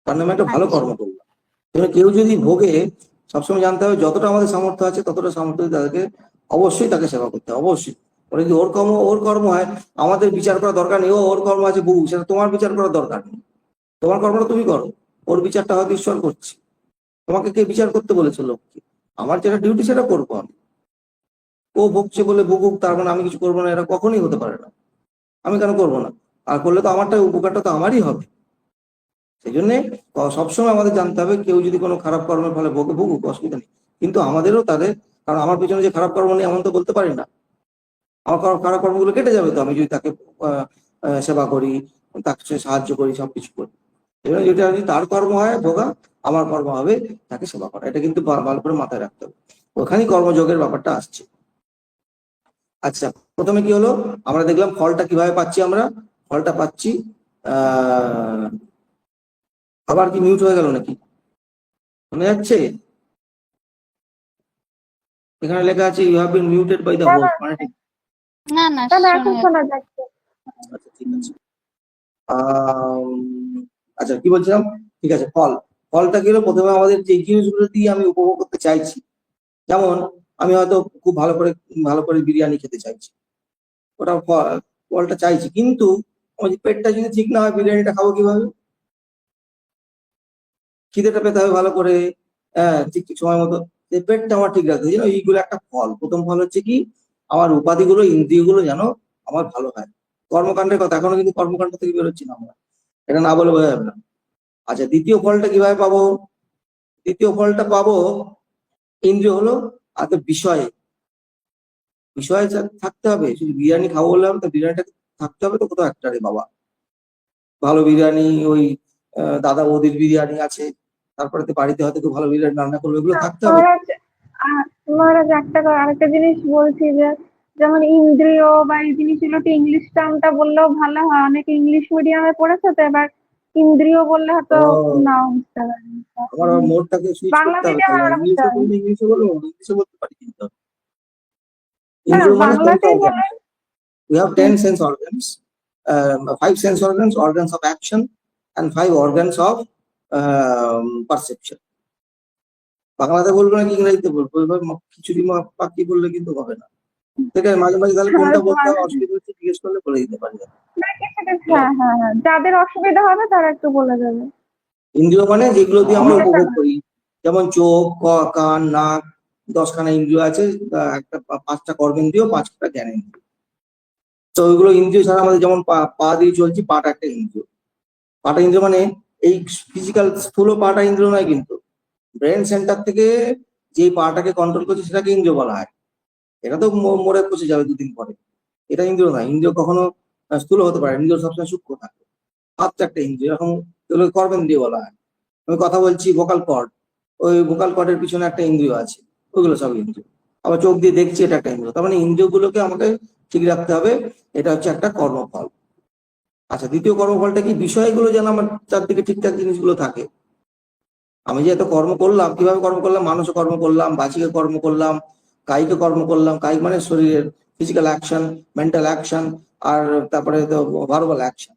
কারণ আমি একটা ভালো আচ্ছা। কর্ম করলাম। এবার কেউ যদি ভোগে, সবসময় জানতে হবে যতটা আমাদের সামর্থ্য আছে ততটা সামর্থ্য দিয়ে তাদেরকে অবশ্যই তাকে সেবা করতে হবে, অবশ্যই। ওর যদি ওর কর্ম হয়, আমাদের বিচার করা দরকার নেই, ওর কর্ম আছে বহু, সেটা তোমার বিচার করার দরকার নেই। তোমার কর্মটা তুমি করো, ওর বিচারটা হয়তো ঈশ্বর করছে। তোমাকে কে বিচার করতে বলেছে লোককে? আমার যেটা ডিউটি সেটা করবো আমি। ও ভুগছে বলে ভুগুক, তার মানে আমি কিছু করবো না, এটা কখনোই হতে পারে না। আমি কেন করবো না? আর করলে তো আমারটা, উপকারটা তো আমারই হবে। সেই জন্য সবসময় আমাদের জানতে হবে, কেউ যদি কোনো খারাপ কর্মের ফলে ভুগুক, অসুবিধা নেই, কিন্তু আমাদেরও তাদের, কারণ আমার পেছনে যে খারাপ কর্ম নেই এমন তো বলতে পারি না। আমার খারাপ কর্মগুলো কেটে যাবে তো আমি যদি তাকে সেবা করি, তাকে সাহায্য করি, সবকিছু করি। এবার যেটা যদি তার কর্ম হয় ভোগা, আমার কর্ম হবে তাকে সেবা করা। এটা কিন্তু ভালো করে মাথায় রাখতে হবে, ওখানেই কর্মযোগের ব্যাপারটা আসছে। আচ্ছা, প্রথমে কি হলো, আমরা দেখলাম ফলটা কিভাবে পাচ্ছি। আমরা ফলটা পাচ্ছি, আহ আবার কি মিউট হয়ে গেল নাকি? শোনা যাচ্ছে? এখানে লেখা আছে you have been muted by the না না হোস্ট, মানে ঠিক? না না, না না, শোনা এখন যাচ্ছে। শোনা যাচ্ছে। আচ্ছা, ঠিক আছে। আচ্ছা, কি বলছিলাম? ঠিক আছে, ফলটা কি হলো, প্রথমে আমাদের যে জিনিসগুলো দিয়ে আমি উপভোগ করতে চাইছি, যেমন আমি হয়তো খুব ভালো করে বিরিয়ানি খেতে চাইছি, ওটা ফলটা চাইছি, কিন্তু আমার যে পেটটা যদি ঠিক না হয়, বিরিয়ানিটা খাবো কিভাবে? খিদেটা পেতে হবে ভালো করে, ঠিক ঠিক সময় মতো। যে পেটটা আমার ঠিক রাখতে হবে, এইগুলো একটা ফল। প্রথম ফল হচ্ছে কি, আমার উপাধিগুলো, ইন্দ্রিয়গুলো যেন আমার ভালো হয়। কর্মকাণ্ডের কথা, এখনো কিন্তু কর্মকাণ্ড থেকে বেরোচ্ছি না আমরা, এটা না বলে বোঝা যাবে না। আচ্ছা, দ্বিতীয় ফলটা কিভাবে পাবো? দ্বিতীয় ফলটা পাবো, ইন্দ্রিয় হলো আর তো বিষয়ে থাকতে হবে। শুধু বিরিয়ানি খাবো বললাম তো, বিরিয়ানিটা থাকতে হবে তো কোথাও একটা, রে বাবা। ভালো বিরিয়ানি, ওই দাদা বৌদির বিরিয়ানি আছে, তারপরে তো বাড়িতে হয়তো কেউ ভালো বিরিয়ানি রান্না করবে, এগুলো থাকতে হবে। মহারাজ, মহারাজ, আরেকটা জিনিস বলছি যে যেমন ইন্দ্রিয় বা এই জিনিসগুলোকে ইংলিশ টার্মটা বললেও ভালো হয়। অনেকে ইংলিশ মিডিয়ামে পড়েছে, তো এবার ইন্দ্রিয় বললে হয়তো ও, নাও বুঝতে পারি। আমার মোডটাকে সুইচ বাংলা করতে হবে, মিডিয়ামে তাহলে আমরা বুঝতে ইংলিশে পারি। বললে ইংলিশে বলবো, ইংলিশে বলতে পারি কিন্তু। না, ইন্দ্রিয় মানে সেন্স বাংলাতেই অর্গান। বলেন। We have 10 sense organs, 5 sense organs, organs of action, and 5 organs of perception. বাংলাতে বলবো নাকি ইংরেজিতে বলবো, এবার খিচুড়ি পাখি বললে কিন্তু হবে না। ঠিক আছে, মাঝে মাঝে তাহলে কোনটা বলতে হবে, অসুবিধা হচ্ছে জিজ্ঞেস করলে বলে দিতে পারি। হ্যাঁ হ্যাঁ হ্যাঁ, যাদের অসুবিধা হবে তারা একটু বলে দেবে। ইন্দ্রিয় মানে যেগুলো দিয়ে আমরা বুঝতে উপভোগ পারবে। করি, যেমন চোখ, কান, নাক, 10খানা ইন্দ্রিয় আছে, একটা 5টা কর্মেন্দ্রিয়, 5টা জ্ঞানেন্দ্রিয়। তো ওইগুলো ইন্দ্রিয় ছাড়া আমাদের যেমন পা দিয়ে চলছি, পাটা একটা ইন্দ্রিয়। পাটা ইন্দ্রিয় মানে এই ফিজিক্যাল স্থূল পাটা ইন্দ্রিয় নয়, কিন্তু ব্রেন সেন্টার থেকে যে পাটাকে কন্ট্রোল করছে সেটাকে ইন্দ্রিয় বলা হয়। এটা তো মরে পচে যাবে দুদিন পরে, এটা ইন্দ্রিয় নয়। ইন্দ্রিয় কখনো স্থূল হতে পারে, ইন্দ্রিয় সবসময় সূক্ষ্ম থাকে। হাতটা একটা ইন্দ্রিয়, এরকম এগুলো কর্মেন্দ্রিয় বলা হয়। আমি কথা বলছি, ভোকাল কর্ড, ওই ভোকাল কর্ডের পিছনে একটা ইন্দ্রিয় আছে, ওগুলো সব ইন্দ্রিয়। আবার চোখ দিয়ে দেখছি, এটা একটা ইন্দ্রিয়। তার মানে ইন্দ্রিয়গুলোকে আমাকে ঠিক রাখতে হবে, এটা হচ্ছে একটা কর্মফল। আচ্ছা, দ্বিতীয় কর্মফলটা কি? বিষয়গুলো যেন আমার চারদিকে ঠিকঠাক জিনিসগুলো থাকে। আমি যে এত কর্ম করলাম, কিভাবে কর্ম করলাম? মানসিক কর্ম করলাম, বাচিকে কর্ম করলাম, কায়িক কর্ম করলাম। কায়িক মানে শরীরের ফিজিক্যাল অ্যাকশন, মেন্টাল অ্যাকশন, আর তারপরে তো ভার্বাল অ্যাকশন।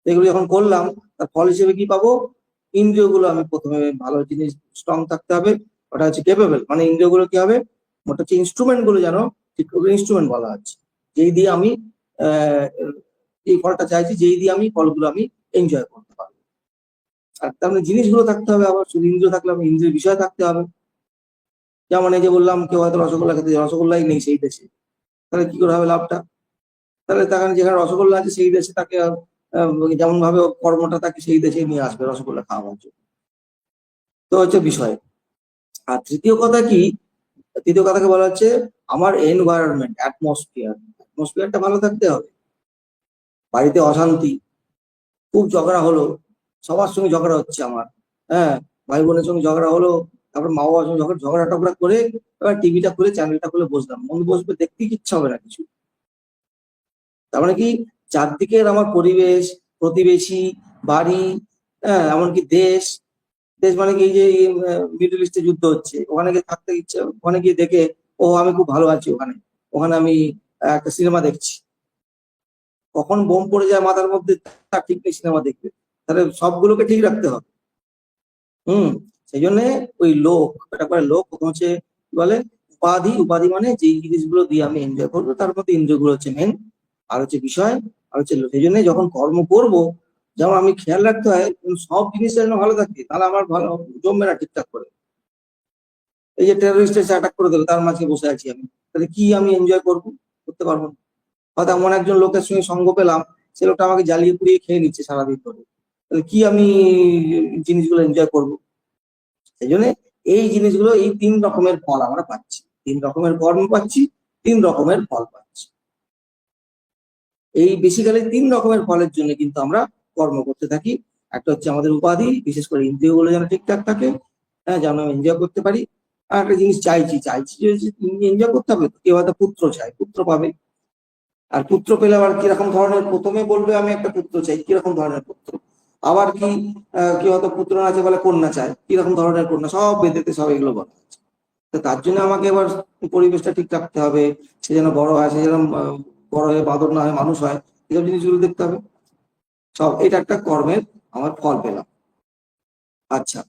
এগুলো যখন করলাম, তার ফল হিসেবে কি পাবো? ইন্দ্রিয়গুলো আমি প্রথমে ভালো জিনিস স্ট্রং থাকতে হবে, ওটা হচ্ছে কেপেবল। মানে ইন্দ্রিয়গুলো কি হবে? ওটা হচ্ছে ইনস্ট্রুমেন্ট গুলো, যেন ঠিক ইনস্ট্রুমেন্ট বলা হচ্ছে, যেই দিয়ে আমি আহ এই ফলটা চাইছি, যেই দিয়ে আমি ফলগুলো আমি এনজয় করতে পারবো। আর তার মানে জিনিসগুলো থাকতে হবে। আবার শুধু ইন্দ্রিয় থাকলে হবে, ইন্দ্রিয়ের বিষয় থাকতে হবে। যেমন এই যে বললাম, কেউ হয়তো রসগোল্লা খেতে, রসগোল্লাই নেই সেই দেশে, তাহলে কি করে হবে লাভটা? তাহলে তার যেখানে রসগোল্লা আছে সেই দেশে তাকে যেমন ভাবে কর্মটা তাকে সেই দেশে নিয়ে আসবে রসগোল্লা খাওয়ার জন্য। তো হচ্ছে বিষয়। আর তৃতীয় কথা কি? তৃতীয় কথাকে বলা হচ্ছে আমার এনভায়রনমেন্ট, অ্যাটমসফিয়ার। অ্যাটমসফিয়ারটা ভালো থাকতে হবে। বাড়িতে অশান্তি, খুব ঝগড়া হলো, সবার সঙ্গে ঝগড়া হচ্ছে আমার, হ্যাঁ, ভাই বোনের সঙ্গে ঝগড়া হলো, তারপর মা বাবার সঙ্গে ঝগড়া টগড়া করে এবার টিভিটা খুলে, চ্যানেলটা খুলে বসলাম, মন বসবে, দেখতে ইচ্ছা হবে না কিছু। তার মানে কি? চারদিকের আমার পরিবেশ, প্রতিবেশী, বাড়ি, হ্যাঁ, এমনকি দেশ। দেশ মানে কি? এই যে মিডল ইস্টে যুদ্ধ হচ্ছে, ওখানে গিয়ে থাকতে ইচ্ছে, ওখানে গিয়ে দেখে ও আমি খুব ভালো আছি ওখানে, ওখানে আমি একটা সিনেমা দেখছি। কখন বোম পড়ে যায় মাথার মধ্যে তার ঠিক নেই, সিনেমা দেখবে। তাহলে সবগুলোকে ঠিক রাখতে হবে। হুম। সেই জন্য ওই লোক, এটা করে লোক প্রথম হচ্ছে কি বলে, উপাধি। উপাধি মানে যেই জিনিসগুলো দিয়ে আমি এনজয় করবো, তার মধ্যে ইন্দ্রিয়গুলো হচ্ছে মেন, আর হচ্ছে বিষয়, আর হচ্ছে লোক। সেই জন্য যখন কর্ম করব, যেমন আমি খেয়াল রাখতে হয় সব জিনিসটা যেন ভালো থাকে, তাহলে আমার ভালো জমবে না ঠিকঠাক করে। এই যে টেরোরিস্ট এসে অ্যাটাক করে দেবে, তার মাঝে বসে আছি আমি, তাহলে কি আমি এনজয় করবো? করতে পারবো না। হয়তো এমন একজন লোকের সঙ্গে সঙ্গ পেলাম, সে লোকটা আমাকে জ্বালিয়ে পুড়িয়ে খেয়ে নিচ্ছে সারাদিন ধরে, তাহলে কি আমি জিনিসগুলো এনজয় করবো? সেই জন্য এই জিনিসগুলো, এই তিন রকমের ফল আমরা পাচ্ছি, তিন রকমের কর্ম পাচ্ছি, তিন রকমের ফল পাচ্ছি। এই বেসিক্যালি তিন রকমের ফলের জন্য কিন্তু আমরা কর্ম করতে থাকি। একটা হচ্ছে আমাদের উপাধি, বিশেষ করে ইন্দ্রিয়গুলো যেন ঠিকঠাক থাকে, হ্যাঁ, যেন আমি এনজয় করতে পারি। আর একটা জিনিস চাইছি, চাইছি যে এনজয় করতে হবে, কেউ হয়তো পুত্র চাই, পুত্র পাবে। আর পুত্র পেলে আবার কিরকম ধরনের? প্রথমে বলবে আমি একটা পুত্র চাই, কিরকম ধরনের পুত্র? আবার কি কি হয়তো পুত্র না আছে বলে কন্যা চায়, কিরকম ধরনের কন্যা? সব বেদেতে সব এগুলো বলা আছে। তো তার জন্য আমাকে এবার পরিবেশটা ঠিক রাখতে হবে, সে যেন বড় হয়, সে যেন বড় হয়ে বাঁদর না হয়, মানুষ হয়, এসব জিনিসগুলো দেখতে হবে। সব এটা একটা কর্মের আমার ফল পেলাম। আচ্ছা,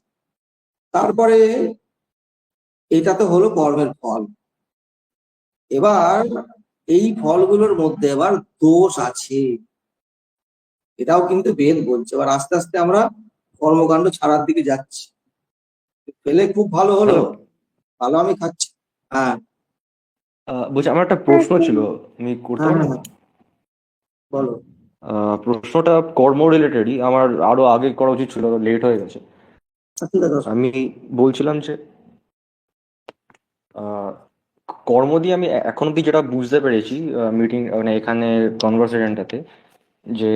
তারপরে এটা তো হলো কর্মের ফল। এবার এই ফলগুলোর মধ্যে এবার দোষ আছে, এটাও কিন্তু বেদ বলছে। এবার আস্তে আস্তে আমরা কর্মকাণ্ড ছাড়ার দিকে যাচ্ছি। পেলে খুব ভালো হলো, হ্যালো, ভালো আমি খাচ্ছি। হ্যাঁ, বলছি আমার একটা হ্যাঁ প্রশ্ন ছিল, আমি করতে হ্যাঁ, পারি? হ্যাঁ, বলো। প্রশ্নটা কর্ম রিলেটেডই, আমার আরো আগে করা উচিত ছিল, লেট হয়ে গেছে। ঠিক আছে, আমি বলছিলাম যে আহ, কর্ম দিয়ে আমি এখন অব্দি যেটা বুঝতে পেরেছি মিটিং, মানে এখানে কনভারসেশনটাতে, যে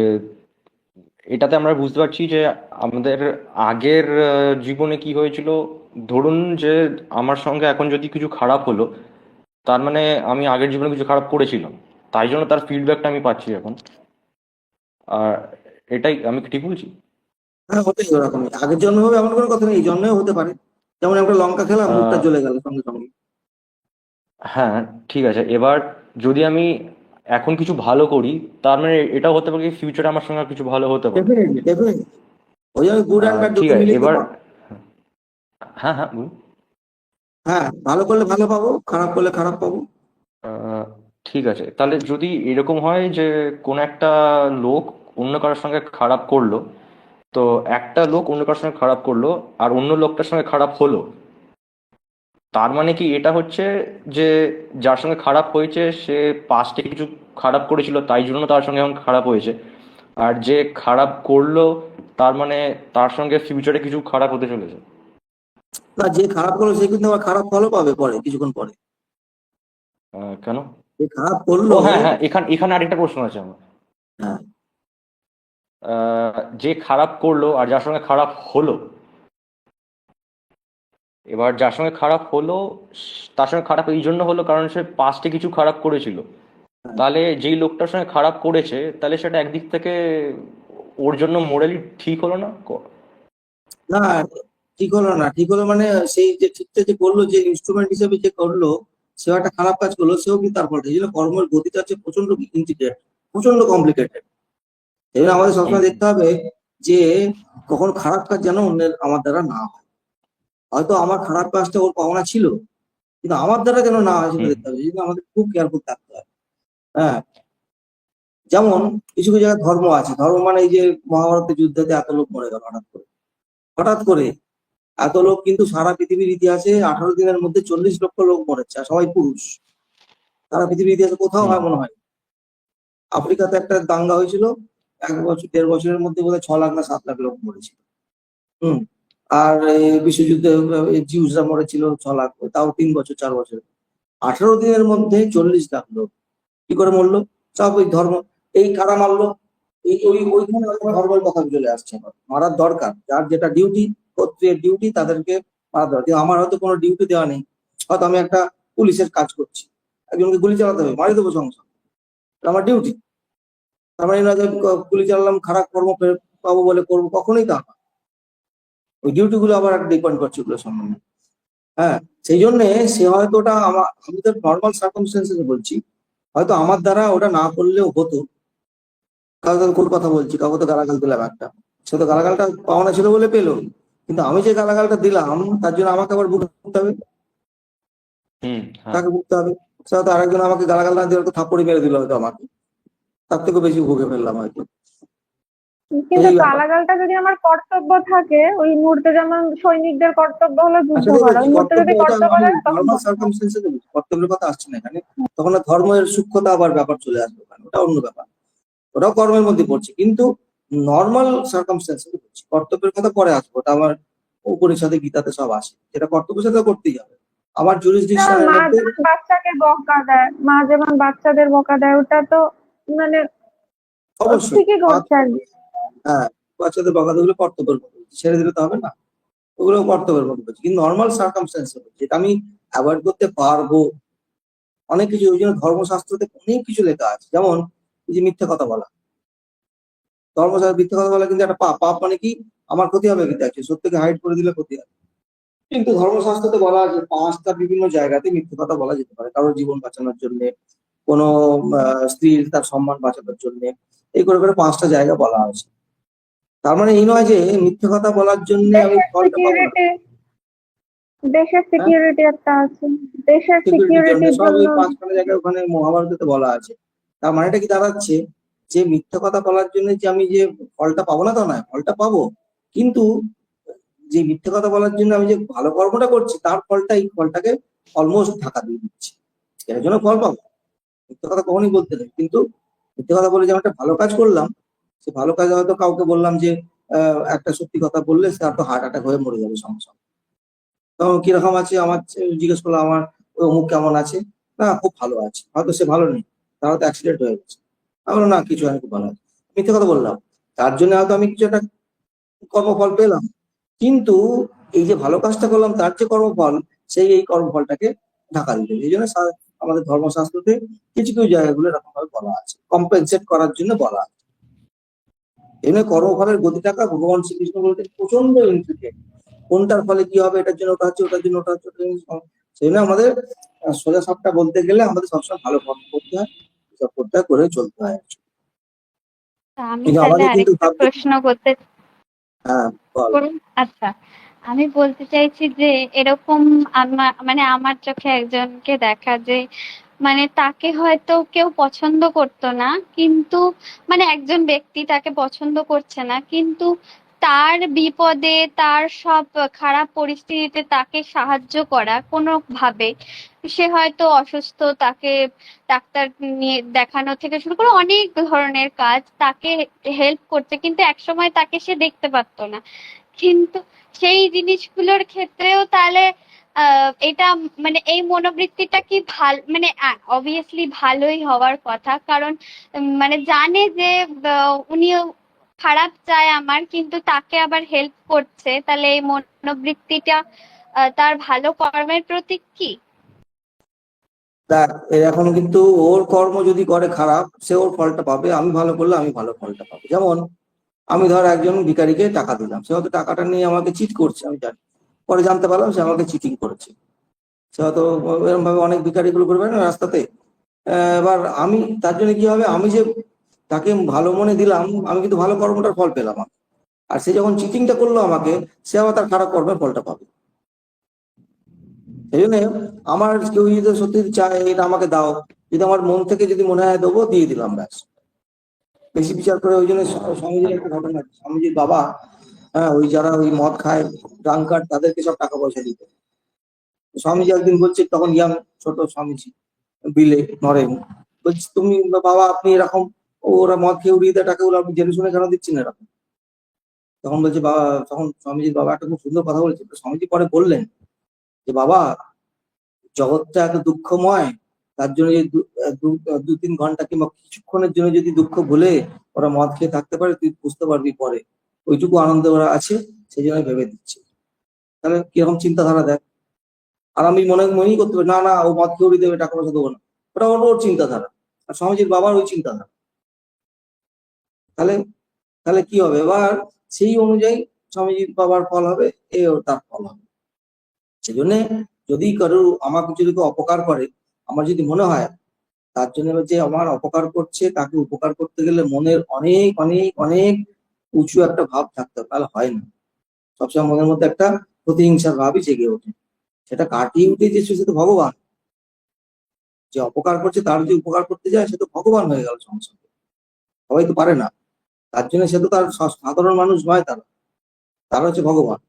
এটাতে আমরা বুঝতে পারছি যে আমাদের আগের জীবনে কি হয়েছিল। ধরুন যে আমার সঙ্গে এখন যদি কিছু খারাপ হলো, তার মানে আমি আগের জীবনে কিছু খারাপ করেছিলাম, তাই জন্য তার ফিডব্যাকটা আমি পাচ্ছি এখন। আর এটাই, আমি কি ঠিক বলছি? হ্যাঁ, হতেই ওরকমই। আগের জন্ম হবে এমন কোনো কথা নেই, এই জন্মেও হতে পারে। যেমন একটা লঙ্কা খেলাম, মুখটা আহ, জ্বলে গেল সঙ্গে সঙ্গে। হ্যাঁ, ঠিক আছে। এবার যদি আমি এখন কিছু ভালো করি, তার মানে এটাও হতে পারে ফিউচারে আমার সঙ্গে আর কিছু ভালো হতে পারে। Definitely, definitely. ওই জন্য গুড অ্যান্ড ব্যাড ঠিক দুটো আছে মিলিয়ে তো এবার। পাবো। হ্যাঁ, হ্যাঁ, বলুন। হ্যাঁ, ভালো করলে ভালো পাবো, খারাপ করলে খারাপ পাবো। আহ, ঠিক আছে, তাহলে যদি এরকম হয় যে কোন একটা লোক অন্য কারোর সঙ্গে খারাপ করলো, তো একটা লোক অন্য কারোর সঙ্গে খারাপ করলো আর অন্য লোকটার সঙ্গে খারাপ হলো, তার মানে কি এটা হচ্ছে যে যার সঙ্গে খারাপ হয়েছে সে পাস্টে কিছু খারাপ করেছিল তাই জন্য তার সঙ্গে এখন খারাপ হয়েছে, আর যে খারাপ করলো তার মানে তার সঙ্গে ফিউচারে কিছু খারাপ হতে চলেছে? না, যে খারাপ করলো সে কিন্তু আবার খারাপ ফলও পাবে পরে, কিছুক্ষণ পরে। কেন? যে খারাপ ও করলো, হ্যাঁ হ্যাঁ, এখানে এখানে আরেকটা প্রশ্ন আছে আমার। হ্যাঁ, যে খারাপ করলো আর যার সঙ্গে খারাপ হলো, এবার যার সঙ্গে খারাপ হলো তার সঙ্গে খারাপ এই জন্য হলো কারণ সে পাস্টে কিছু খারাপ করেছিল। হ্যাঁ। তাহলে যেই লোকটার সঙ্গে খারাপ করেছে তাহলে সেটা একদিক থেকে ওর জন্য মোরালি ঠিক হলো না? না, ঠিক হলো না, ঠিক হলো মানে সেই যে ঠিকটা যে করলো, যে ইনস্ট্রুমেন্ট হিসেবে যে করলো, সেও একটা খারাপ কাজ করলো, সেও কিন্তু তার ফলটা। এই জন্য কর্মের গতিটা হচ্ছে প্রচন্ড ইন্টিগ্রেট, প্রচন্ড কমপ্লিকেটেড। এই জন্য আমাদের হুম সবসময় দেখতে হবে যে কখন খারাপ কাজ যেন অন্যের আমার দ্বারা না হয়। হয়তো আমার খারাপ কাজটা ওর পাওনা ছিল, কিন্তু আমার দ্বারা যেন না হয় সেটা হুম দেখতে হবে। এই জন্য আমাদের খুব কেয়ারফুল থাকতে হয়। হ্যাঁ, যেমন কিছু কিছু জায়গায় ধর্ম আছে, ধর্ম মানে এই যে মহাভারতের যুদ্ধেতে এত লোক মরে গেল হঠাৎ করে, হঠাৎ করে এত লোক কিন্তু সারা পৃথিবীর ইতিহাসে 18 দিনের মধ্যে 40 লক্ষ লোক মরেছে, আর সবাই পুরুষ। সারা পৃথিবীর ইতিহাসে কোথাও হুম হয় মনে হয়। আফ্রিকাতে একটা দাঙ্গা হয়েছিল, 1 বছর 1.5 বছরের মধ্যে বোধহয় 6 লাখ না 7 লাখ লোক মরেছিল। হুম। আর এই বিশ্বযুদ্ধে জিউসরা মরেছিল 6 লাখ, তাও 3 বছর 4 বছর। 18 দিনের মধ্যে 40 লাখ লোক কি করে মরলো? সব ওই ধর্ম। এই কারা মারলো? এই ওইখানে ধর্মের কথা চলে আসছে। আমার মারার দরকার, যার যেটা ডিউটি, কর্তৃত্বের ডিউটি, তাদেরকে মারা দরকার। কিন্তু আমার হয়তো কোনো ডিউটি দেওয়া নেই, হয়তো আমি একটা পুলিশের কাজ করছি, একজনকে গুলি চালাতে হবে, মারি দেবো সংসার, আমার ডিউটি। তার মানে না যে গুলি চালালাম খারাপ কর্ম পাবো বলে করবো, কখনোই তা না। ওই ডিউটি গুলো আবার একটা ডিপেন্ড করছে ওগুলো সম্বন্ধে। হ্যাঁ, সেই জন্য সে হয়তো ওটা আমি তো নর্মাল সার্কামস্টেন্সেস বলছি, হয়তো আমার দ্বারা ওটা না করলেও হতো। কাউকে কোন কথা বলছি, কাউকে তো গালাগাল দিলাম একটা, সে তো গালাগালটা পাওনা ছিল বলে পেলো, কিন্তু আমি যে গালাগালটা দিলাম তার জন্য আমাকে আবার ভুগতে হবে, হুম। হ্যাঁ। তাকে ভুগতে হবে। সে হয়তো আরেকজন আমাকে গালাগাল না দিয়ে হয়তো থাপ্পড়ি মেরে দিল হয়তো আমাকে, তার থেকেও বেশি ভুগে ফেললাম হয়তো। কিন্তু এই ব্যাপার। গালাগালটা যদি আমার কর্তব্য থাকে, ওই মুহূর্তে যেমন সৈনিকদের কর্তব্য হলো আর যুদ্ধ সেটাই করা, বলছি, ওই মুহূর্তে কর্তব্য যদি ওটা কর্তব্য আমি লাগে তখন নর্মাল করতে হবে। সার্কামস্টেন্সে বলছি, কর্তব্যের কথা আসছে না এখানে। তখন আর ধর্মের সূক্ষ্মতা আবার ব্যাপার চলে আসবে ওখানে, ওটা অন্য ব্যাপার, ওটাও কর্মের মধ্যে পড়ছে। কিন্তু নর্মাল সার্কামস্টেন্সে বলছি, কর্তব্যের কথা পরে আসবো, ওটা আমার উপনিষদে গীতাতে সব আছে, যেটা কর্তব্য সেটা করতেই হবে আমার যেমন জুরিসডিকশনের মা মধ্যে। যেমন বাচ্চাকে বকা দেয়, মা যেমন বাচ্চাদের বকা দেয়, ওটা তো মানে অবশ্যই ঠিকই করছে আর কি। হ্যাঁ, বাচ্চাদের বকাতে গুলো কর্তব্যের মধ্যে বলছি, ছেড়ে দিলে তো হবে না, ওগুলো কর্তব্যের মধ্যে বলছি। কিন্তু নর্মাল সার্কামস্টেন্স যেটা আমি অ্যাভয়েড করতে পারবো, অনেক কিছু। ওই জন্য ধর্মশাস্ত্রতে অনেক কিছু লেখা আছে, যেমন এই যে মিথ্যা কথা বলা। ধর্মশাস্ত্রে মিথ্যা কথা বলা কিন্তু একটা পাপ। পাপ মানে কি? আমার ক্ষতি হবে, কিন্তু actually সত্যকে হাইড করে দিলে ক্ষতি হবে। কিন্তু ধর্মশাস্ত্রতে বলা আছে 5টা বিভিন্ন জায়গাতে মিথ্যে কথা বলা যেতে পারে, কারোর জীবন বাঁচানোর জন্য, কোনো স্ত্রীর তার সম্মান বাঁচানোর জন্য, এই করে করে 5টা জায়গা বলা আছে। তার মানে এই নয় যে মিথ্যে কথা বলার জন্য আমি দেশের ফলটা পাবো না। সিকিউরিটি, দেশের হ্যাঁ, সিকিউরিটি একটা আছে, দেশের সিকিউরিটির জন্য সিকিউরিটির সব জন্য। ওই 5খানা জায়গায় ওখানে মহাভারতে বলা আছে। তার মানেটা কি দাঁড়াচ্ছে? যে মিথ্যা কথা বলার জন্য যে আমি যে ফলটা পাবো না তা নয়, ফলটা পাবো, কিন্তু যে মিথ্যে কথা বলার জন্য আমি যে ভালো কর্মটা করছি তার ফলটা, এই ফলটাকে অলমোস্ট ঢাকা দিয়ে দিচ্ছে, এর জন্য ফল পাবো। মিথ্যে কথা কখনোই বলতে নেই, কিন্তু মিথ্যে কথা বলে যে আমি একটা ভালো কাজ করলাম, সে ভালো কাজে হয়তো কাউকে বললাম যে একটা সত্যি কথা বললে সে হয়তো হার্ট অ্যাটাক হয়ে মরে যাবে সঙ্গে সঙ্গে। তখন কিরকম আছে, আমার জিজ্ঞেস করলাম আমার ওই অমুক কেমন আছে, না খুব ভালো আছে, হয়তো সে ভালো নেই, তার হয়তো অ্যাক্সিডেন্ট হয়ে গেছে। আমি বললাম, না কিছু আমি খুব ভালো আছে। মিথ্যে কথা বললাম, তার জন্য হয়তো আমি কিছু একটা কর্মফল পেলাম, কিন্তু এই যে ভালো কাজটা করলাম তার যে কর্মফল, সেই এই কর্মফলটাকে ঢাকা দিতে, এই জন্য আমাদের ধর্মশাস্ত্রতে কিছু কিছু জায়গাগুলো এরকম ভাবে বলা আছে, কম্পেনসেট করার জন্য বলা আছে। এই জন্য কর্মফলের গতিটাকা ভগবান শ্রীকৃষ্ণ বলতে প্রচন্ড ইন্ট্রিকেট, কোনটার ফলে কি হবে, এটার জন্য ওটা হচ্ছে, ওটার জন্য ওটা হচ্ছে, সেই জন্য আমাদের সোজা সাপটা বলতে গেলে আমাদের সবসময় ভালো কর্ম করতে হয়, সব করতে হয়, করে চলতে হয়। তা আমি কিন্তু তাহলে আমাদের কিন্তু আরেকটা প্রশ্ন করতে হ্যাঁ, বল। করুন। আচ্ছা, আমি বলতে চাইছি যে এরকম আমার চোখে একজনকে দেখা যে তাকে হয়তো কেউ পছন্দ করতো না, কিন্তু একজন ব্যক্তি তাকে পছন্দ করছে না, কিন্তু তার বিপদে, তার সব খারাপ পরিস্থিতিতে তাকে সাহায্য করা কোনোভাবে। সে হয়তো অসুস্থ, তাকে ডাক্তার নিয়ে দেখানো থেকে শুরু করে অনেক ধরনের কাজ, তাকে হেল্প করতে, কিন্তু একসময় তাকে সে দেখতে পারতো না। কিন্তু সেই জিনিসগুলোর ক্ষেত্রেও তাহলে এটা মানে এই মনোবৃত্তিটা কি ভালো, মানে অবভিয়াসলি ভালোই হওয়ার কথা, কারণ মানে জানে যে উনিও খারাপ চায় আমার, কিন্তু তাকে আবার হেল্প করছে, তাহলে এই মনোবৃত্তিটা তার ভালো কর্মের প্রতীক কি? দেখ, এখন কিন্তু ওর কর্ম যদি করে খারাপ, সে ওর ফলটা পাবে। আমি ভালো করলে আমি ভালো ফলটা পাবো। যেমন আমি ধর একজন ভিখারিকে টাকা দিলাম, সে হয়তো টাকাটা নিয়ে আমাকে চিট করছে, আমি জানি। পরে জানতে পারলাম সে আমাকে চিটিং করেছে। সে হয়তো এরকম ভাবে অনেক ভিখারিগুলো করবে না রাস্তাতে। এবার আমি তার জন্য কি হবে, আমি যে তাকে ভালো মনে দিলাম, আমি কিন্তু ভালো কর্মটার ফল পেলাম। আর সে যখন চিটিংটা করলো আমাকে, সে আবার তার খারাপ কর্মের ফলটা পাবে। সেই জন্য আমার কেউ যদি সত্যি চায় এটা আমাকে দাও, যদি আমার মন থেকে যদি মনে হয় দেবো, দিয়ে দিলাম, ব্যাস। বেশি বিচার করে। ওই জন্য স্বামীজির একটা ঘটনা আছে। স্বামীজির বাবা, হ্যাঁ, ওই যারা ওই মদ খায়, ড্রাঙ্কার, তাদেরকে সব টাকা পয়সা দিত। স্বামীজি একদিন বলছে, তখন ইয়াং, ছোট স্বামীজি, বিলে নরেন, বলছি তুমি বাবা, আপনি এরকম ওরা মদ খেয়ে উড়িয়ে দেয় টাকাগুলো, আপনি জেনে শুনে কেন দিচ্ছেন এরকম? তখন বলছে বাবা, তখন স্বামীজির বাবা একটা খুব সুন্দর কথা বলেছে। স্বামীজি পরে বললেন যে বাবা, জগৎটা এত দুঃখময়, তার জন্য যদি দু তিন ঘন্টা কিংবা কিছুক্ষণের জন্য যদি দুঃখ ভুলে ওরা মদ খেয়ে থাকতে পারে, তুই বুঝতে পারবি পরে ওইটুকু আনন্দ ওরা আছে, সেই জন্য ভেবে দিচ্ছে। তাহলে কিরকম চিন্তাধারা দেখ। আর আমি মনেই করতে পারি না, না, ও মদ খেয়ে উড়িয়ে দেবে, টাকা পয়সা দেবো না। ওটা ওর ওর চিন্তাধারা। আর স্বামীজির বাবার ওই চিন্তাধারা। তাহলে তাহলে কি হবে এবার, সেই অনুযায়ী স্বামীজির বাবার ফল হবে, এ ওর তার ফল হবে। সেই জন্য যদি কারো আমাকে যদি কেউ অপকার করে, আমার যদি মনে হয় তার জন্য যে আমার অপকার করছে, তাকে উপকার করতে গেলে মনের অনেক অনেক অনেক উঁচু একটা ভাব থাকতে হবে, তাহলে হয় না। সবসময় মনের মধ্যে একটা প্রতিহিংসার ভাবই জেগে ওঠে। সেটা কাটিয়ে উঠে যে সে তো ভগবান। যে অপকার করছে তার যে উপকার করতে যায়, সে তো ভগবান হয়ে গেল সংসারে। সবাই তো পারে না। তার জন্য সে তো তার সাধারণ মানুষ নয়, তারা তারা হচ্ছে ভগবান।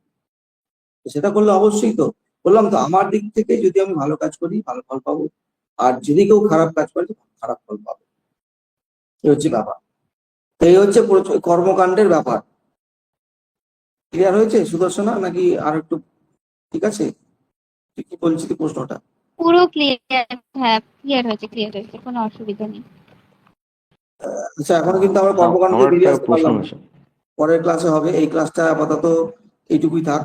তো সেটা করলে অবশ্যই তো, বললাম তো, আমার দিক থেকে যদি আমি ভালো কাজ করি ভালো ফল পাবো, আর যদি কেউ খারাপ কাজ করে খারাপ ফল পাবে। এই হচ্ছে ব্যাপার। এই হচ্ছে কর্মকাণ্ডের ব্যাপার। ক্লিয়ার হয়েছে সুদর্শনা, নাকি আর একটু ঠিক আছে? তুই কি বলছিলি প্রশ্নটা? পুরো ক্লিয়ার, হ্যাঁ ক্লিয়ার হয়েছে, ক্লিয়ার হয়েছে, কোনো অসুবিধা নেই। আচ্ছা, এখনো কিন্তু আমরা হ্যাঁ, কর্মকাণ্ড আমার থেকে একটা বেরিয়ে আসতে প্রশ্ন পারলাম না। আছে। পরের ক্লাসে হবে, এই ক্লাসটা আপাতত এইটুকুই থাক।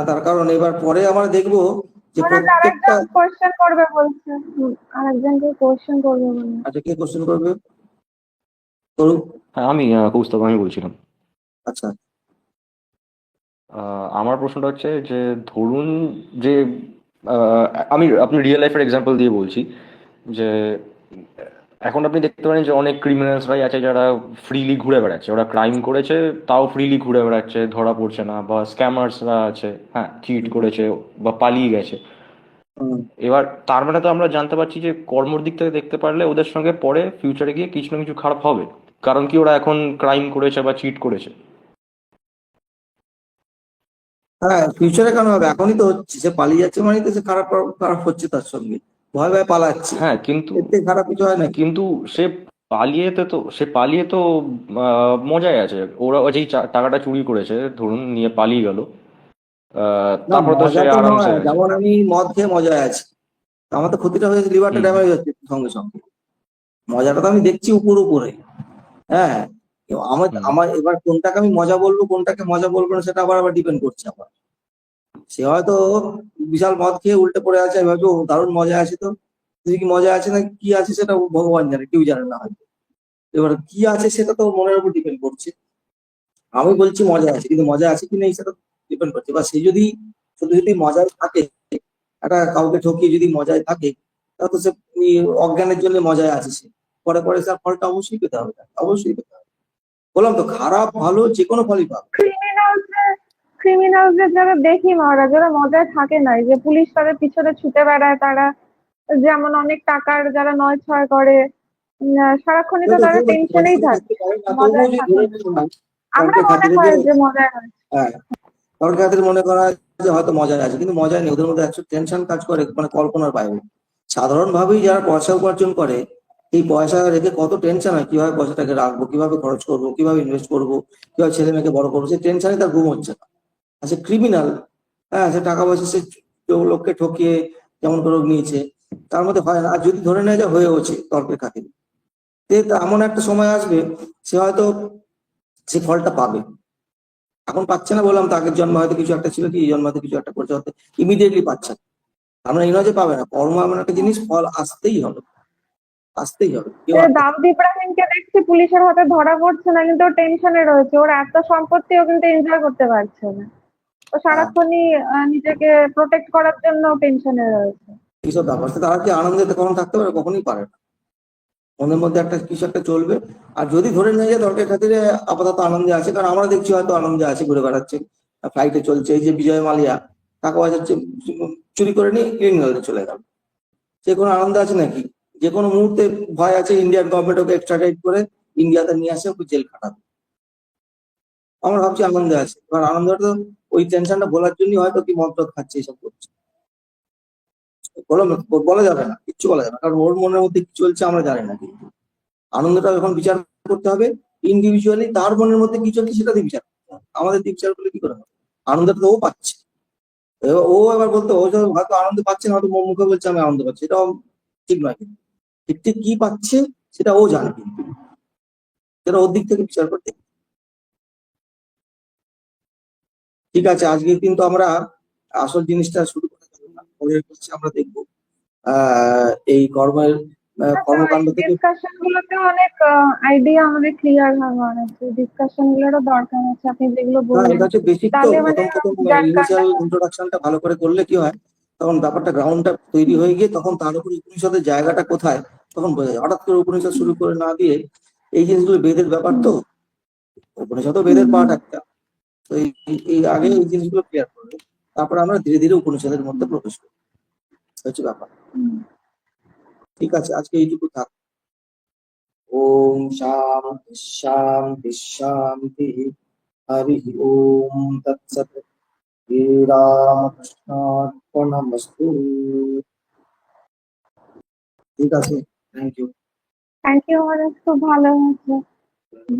তার কারণ এবার পরে আমরা দেখবো যে মানে তার প্রত্যেকটা। একজন কোয়েশ্চেন করবে বলছে, আরেকজনকে কোয়েশ্চেন করবে বলে। আচ্ছা, কে কোশ্চেন করবে? করুক। হ্যাঁ, আমি কৌস্তব, আমি বলছিলাম। আচ্ছা। আমার প্রশ্নটা হচ্ছে যে ধরুন যে আহ, আপনি রিয়েল লাইফের এক্সাম্পল দিয়ে বলছি যে এখন আপনি দেখতে পারেন যে অনেক ক্রিমিনালসরাই আছে যারা ফ্রিলি ঘুরে বেড়াচ্ছে, ওরা ক্রাইম করেছে তাও ফ্রিলি ঘুরে বেড়াচ্ছে, ধরা পড়ছে না, বা স্ক্যামার্সরা আছে, হ্যাঁ, চিট করেছে বা পালিয়ে গেছে। হুম। এবার তার মানে তো আমরা জানতে পারছি যে কর্মর দিক থেকে দেখতে পারলে ওদের সঙ্গে পরে ফিউচারে গিয়ে কিছু না কিছু খারাপ হবে, কারণ কি ওরা এখন ক্রাইম করেছে বা চিট করেছে। হ্যাঁ, ফিউচারে কেন হবে, এখনই তো হচ্ছে। সে পালিয়ে যাচ্ছে মানে তো সে খারাপ খারাপ হচ্ছে তার সঙ্গে, ভয় ভয় পালাচ্ছে। হ্যাঁ, কিন্তু এর থেকে খারাপ কিছু হয় নাকি? কিন্তু সে পালিয়ে তো মজায় আছে। ওরা ওই যেই টাকাটা চুরি করেছে ধরুন, নিয়ে পালিয়ে গেল, না, তারপর তো সে মজা তো আরামসে নয়। আছে। যেমন আমি মদ খেয়ে মজায় আছি, আমার তো ক্ষতিটা হয়েছে, লিভারটা হুম ড্যামেজ হচ্ছে সঙ্গে সঙ্গে। মজাটা তো আমি দেখছি উপর উপরে। হ্যাঁ, আমার হুম আমার এবার কোনটাকে আমি মজা বলবো, কোনটাকে মজা বলবো না, সেটা আবার আবার ডিপেন্ড করছে আবার। সে হয়তো বিশাল মদ খেয়ে উল্টে পড়ে আছে, আমি ভাবছি ও দারুণ মজা আছে। তো তুই কি মজা আছে না কি আছে সেটা ভগবান জানে, কেউ জানে না হয়তো। এবার কি আছে সেটা তো মনের উপর ডিপেন্ড করছে। আমি বলছি মজা আছে, কিন্তু মজা আছে কি নেই সেটা ডিপেন্ড করছে। এবার সে যদি শুধু যদি মজায় থাকে, একটা কাউকে ঠকিয়ে যদি মজায় থাকে, তাহলে তো সে অজ্ঞানের জন্য মজায় আছে। সে পরে পরে তার ফলটা অবশ্যই পেতে হবে তাকে, অবশ্যই পেতে হবে। বললাম তো, খারাপ ভালো যে কোনো ফলই পাবে। ক্রিমিনালদের যারা দেখি মহারাজ, যারা মজায় থাকে না, এই যে পুলিশ তাদের পিছনে ছুটে বেড়ায়, তারা যেমন অনেক টাকার যারা নয় ছয় করে, সারাক্ষণই তো তারা টেনশনেই থাকে, থাকতে পারে না, তবুও মজায় যদি থাকে ধরে না। ফেলো না, আমরা তর্কের মনে খাতিরে হয় যে যে মজার হয়। হ্যাঁ তর্কের খাতিরে মনে করা হয় যে হয়তো মজায় আছে, কিন্তু মজায় নেই, ওদের মধ্যে একশো টেনশন কাজ করে, মানে কল্পনার বাইরে। সাধারণভাবেই যারা পয়সা উপার্জন করে, এই পয়সা রেখে কত টেনশন হয়, কিভাবে পয়সাটাকে রাখবো, কিভাবে খরচ করবো, কিভাবে ইনভেস্ট করবো, কিভাবে ছেলে মেয়েকে বড় করবো, সেই টেনশনে তার ঘুম হচ্ছে না। আর সে ক্রিমিনাল, হ্যাঁ, সে টাকা পয়সা সে লোককে ঠকিয়ে যেমন করে হোক নিয়েছে, তার মধ্যে হয় না। আর যদি ধরে নেয় যে হয়েওছে তর্কের খাতিরে, এমন একটা সময় আসবে সে হয়তো সে ফলটা পাবে। এখন পাচ্ছে না বললাম, তো আগের জন্ম হয়তো কিছু একটা ছিল, কি এই জন্ম হয়তো কিছু একটা করছে, হয়তো ইমিডিয়েটলি পাচ্ছে না। আমরা এই নয় যে পাবে না, কর্ম এমন একটা জিনিস, ফল আসতেই হবে, আসতেই হবে, কেউ আটকে দাউদ ইব্রাহিমকে দেখছি পুলিশের হাতে ধরা পড়ছে না, কিন্তু ও টেনশনে রয়েছে। ওর এত সম্পত্তিও কিন্তু এনজয় করতে পারছে না। ও হ্যাঁ, সারাক্ষণই নিজেকে প্রোটেক্ট করার জন্য টেনশনে রয়েছে। এইসব ব্যাপার তারা কি আনন্দে কখনো থাকতে পারে? কখনোই পারে না। মনের মধ্যে একটা কিছু একটা চলবে। আর যদি ধরে নিয়ে যায় তর্কের খাতিরে, আপাতত আনন্দে আছে, কারণ আমরা দেখছি হয়তো আনন্দে আছে, ঘুরে বেড়াচ্ছে, ফ্লাইটে চলছে। এই যে বিজয় মালিয়া টাকা পয়সা চুরি করে নিয়ে ইংল্যান্ডে চলে গেল, সে কোনো আনন্দ আছে নাকি? যে কোনো মুহূর্তে ভয় আছে ইন্ডিয়ান গভর্নমেন্ট ওকে এক্সট্রাডাইট করে ইন্ডিয়াতে নিয়ে আসে, ওকে জেল খাটাবে। আমরা ভাবছি আনন্দে আছে, এবার আনন্দটা তো ওই টেনশনটা ভোলার জন্য হয়তো কি মদ টদ খাচ্ছে, এসব করছে। বলা যাবে না, কিচ্ছু বলা যাবে না, কারণ ওর মনের মধ্যে কি চলছে আমরা জানি না। কিন্তু আনন্দটা যখন বিচার করতে হবে ইন্ডিভিজুয়ালি, তার মনের মধ্যে কি চলছে সেটা দিয়ে বিচার করতে হবে। আমাদের দিয়ে বিচার করলে কি করে হবে? আনন্দটা তো ও পাচ্ছে। এবার ও এবার বলতে, ও যখন হয়তো আনন্দ পাচ্ছে না, হয়তো মুখে বলছে আমি আনন্দ পাচ্ছি, এটাও ঠিক নয়। কিন্তু ঠিক ঠিক কি পাচ্ছে সেটা ও জানে, কিন্তু সেটা ওর দিক থেকে বিচার করতে। ঠিক আছে, আজকে কিন্তু আমরা আসল জিনিসটা শুরু করা যাবে না, পরের ক্লাসে আমরা দেখবো এই কর্মের আচ্ছা, এই কর্মকাণ্ড থেকে। ডিসকাশন গুলোতে অনেক আইডিয়া আমাদের ক্লিয়ার হওয়ার আছে। ডিসকাশন গুলোরও দরকার আছে, আপনি যেগুলো না, বললেন। এটা হচ্ছে বেসিক, তো তাহলে মানে প্রথম প্রথম যার কারণে ইনিশিয়াল ইন্ট্রোডাকশনটা ভালো করে করলে কি হয়, তখন ব্যাপারটা গ্রাউন্ডটা তৈরি হয়ে গিয়ে তখন তার উপর উপনিষদের জায়গাটা কোথায় তখন বোঝা যায়। হঠাৎ করে উপনিষদ শুরু করে না দিয়ে, এই জিনিসগুলো বেদের ব্যাপার, তো উপনিষদও বেদের পার্ট একটা, তো এই আগে এই জিনিসগুলো ক্লিয়ার করবে, তারপর আমরা ধীরে ধীরে উপনিষদের মধ্যে প্রবেশ করবো, হচ্ছে ব্যাপার। ঠিক আছে, আজকে এইটুকু থাক। ওম শান্তি শান্তি শান্তি। হরি ওম তৎসৎ। শ্রীরামকৃষ্ণার্পণমস্তু। ঠিক আছে, থ্যাংক ইউ। থ্যাংক ইউ মহারাজ, খুব ভালো হয়েছে,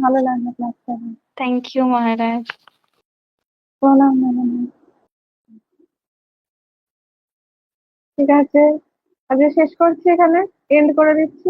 ভালো লাগলো ক্লাসটা। থ্যাংক ইউ মহারাজ। প্রণাম মহারাজ। ঠিক আছে, আজকে শেষ করছি, এখানে এন্ড করে দিচ্ছি।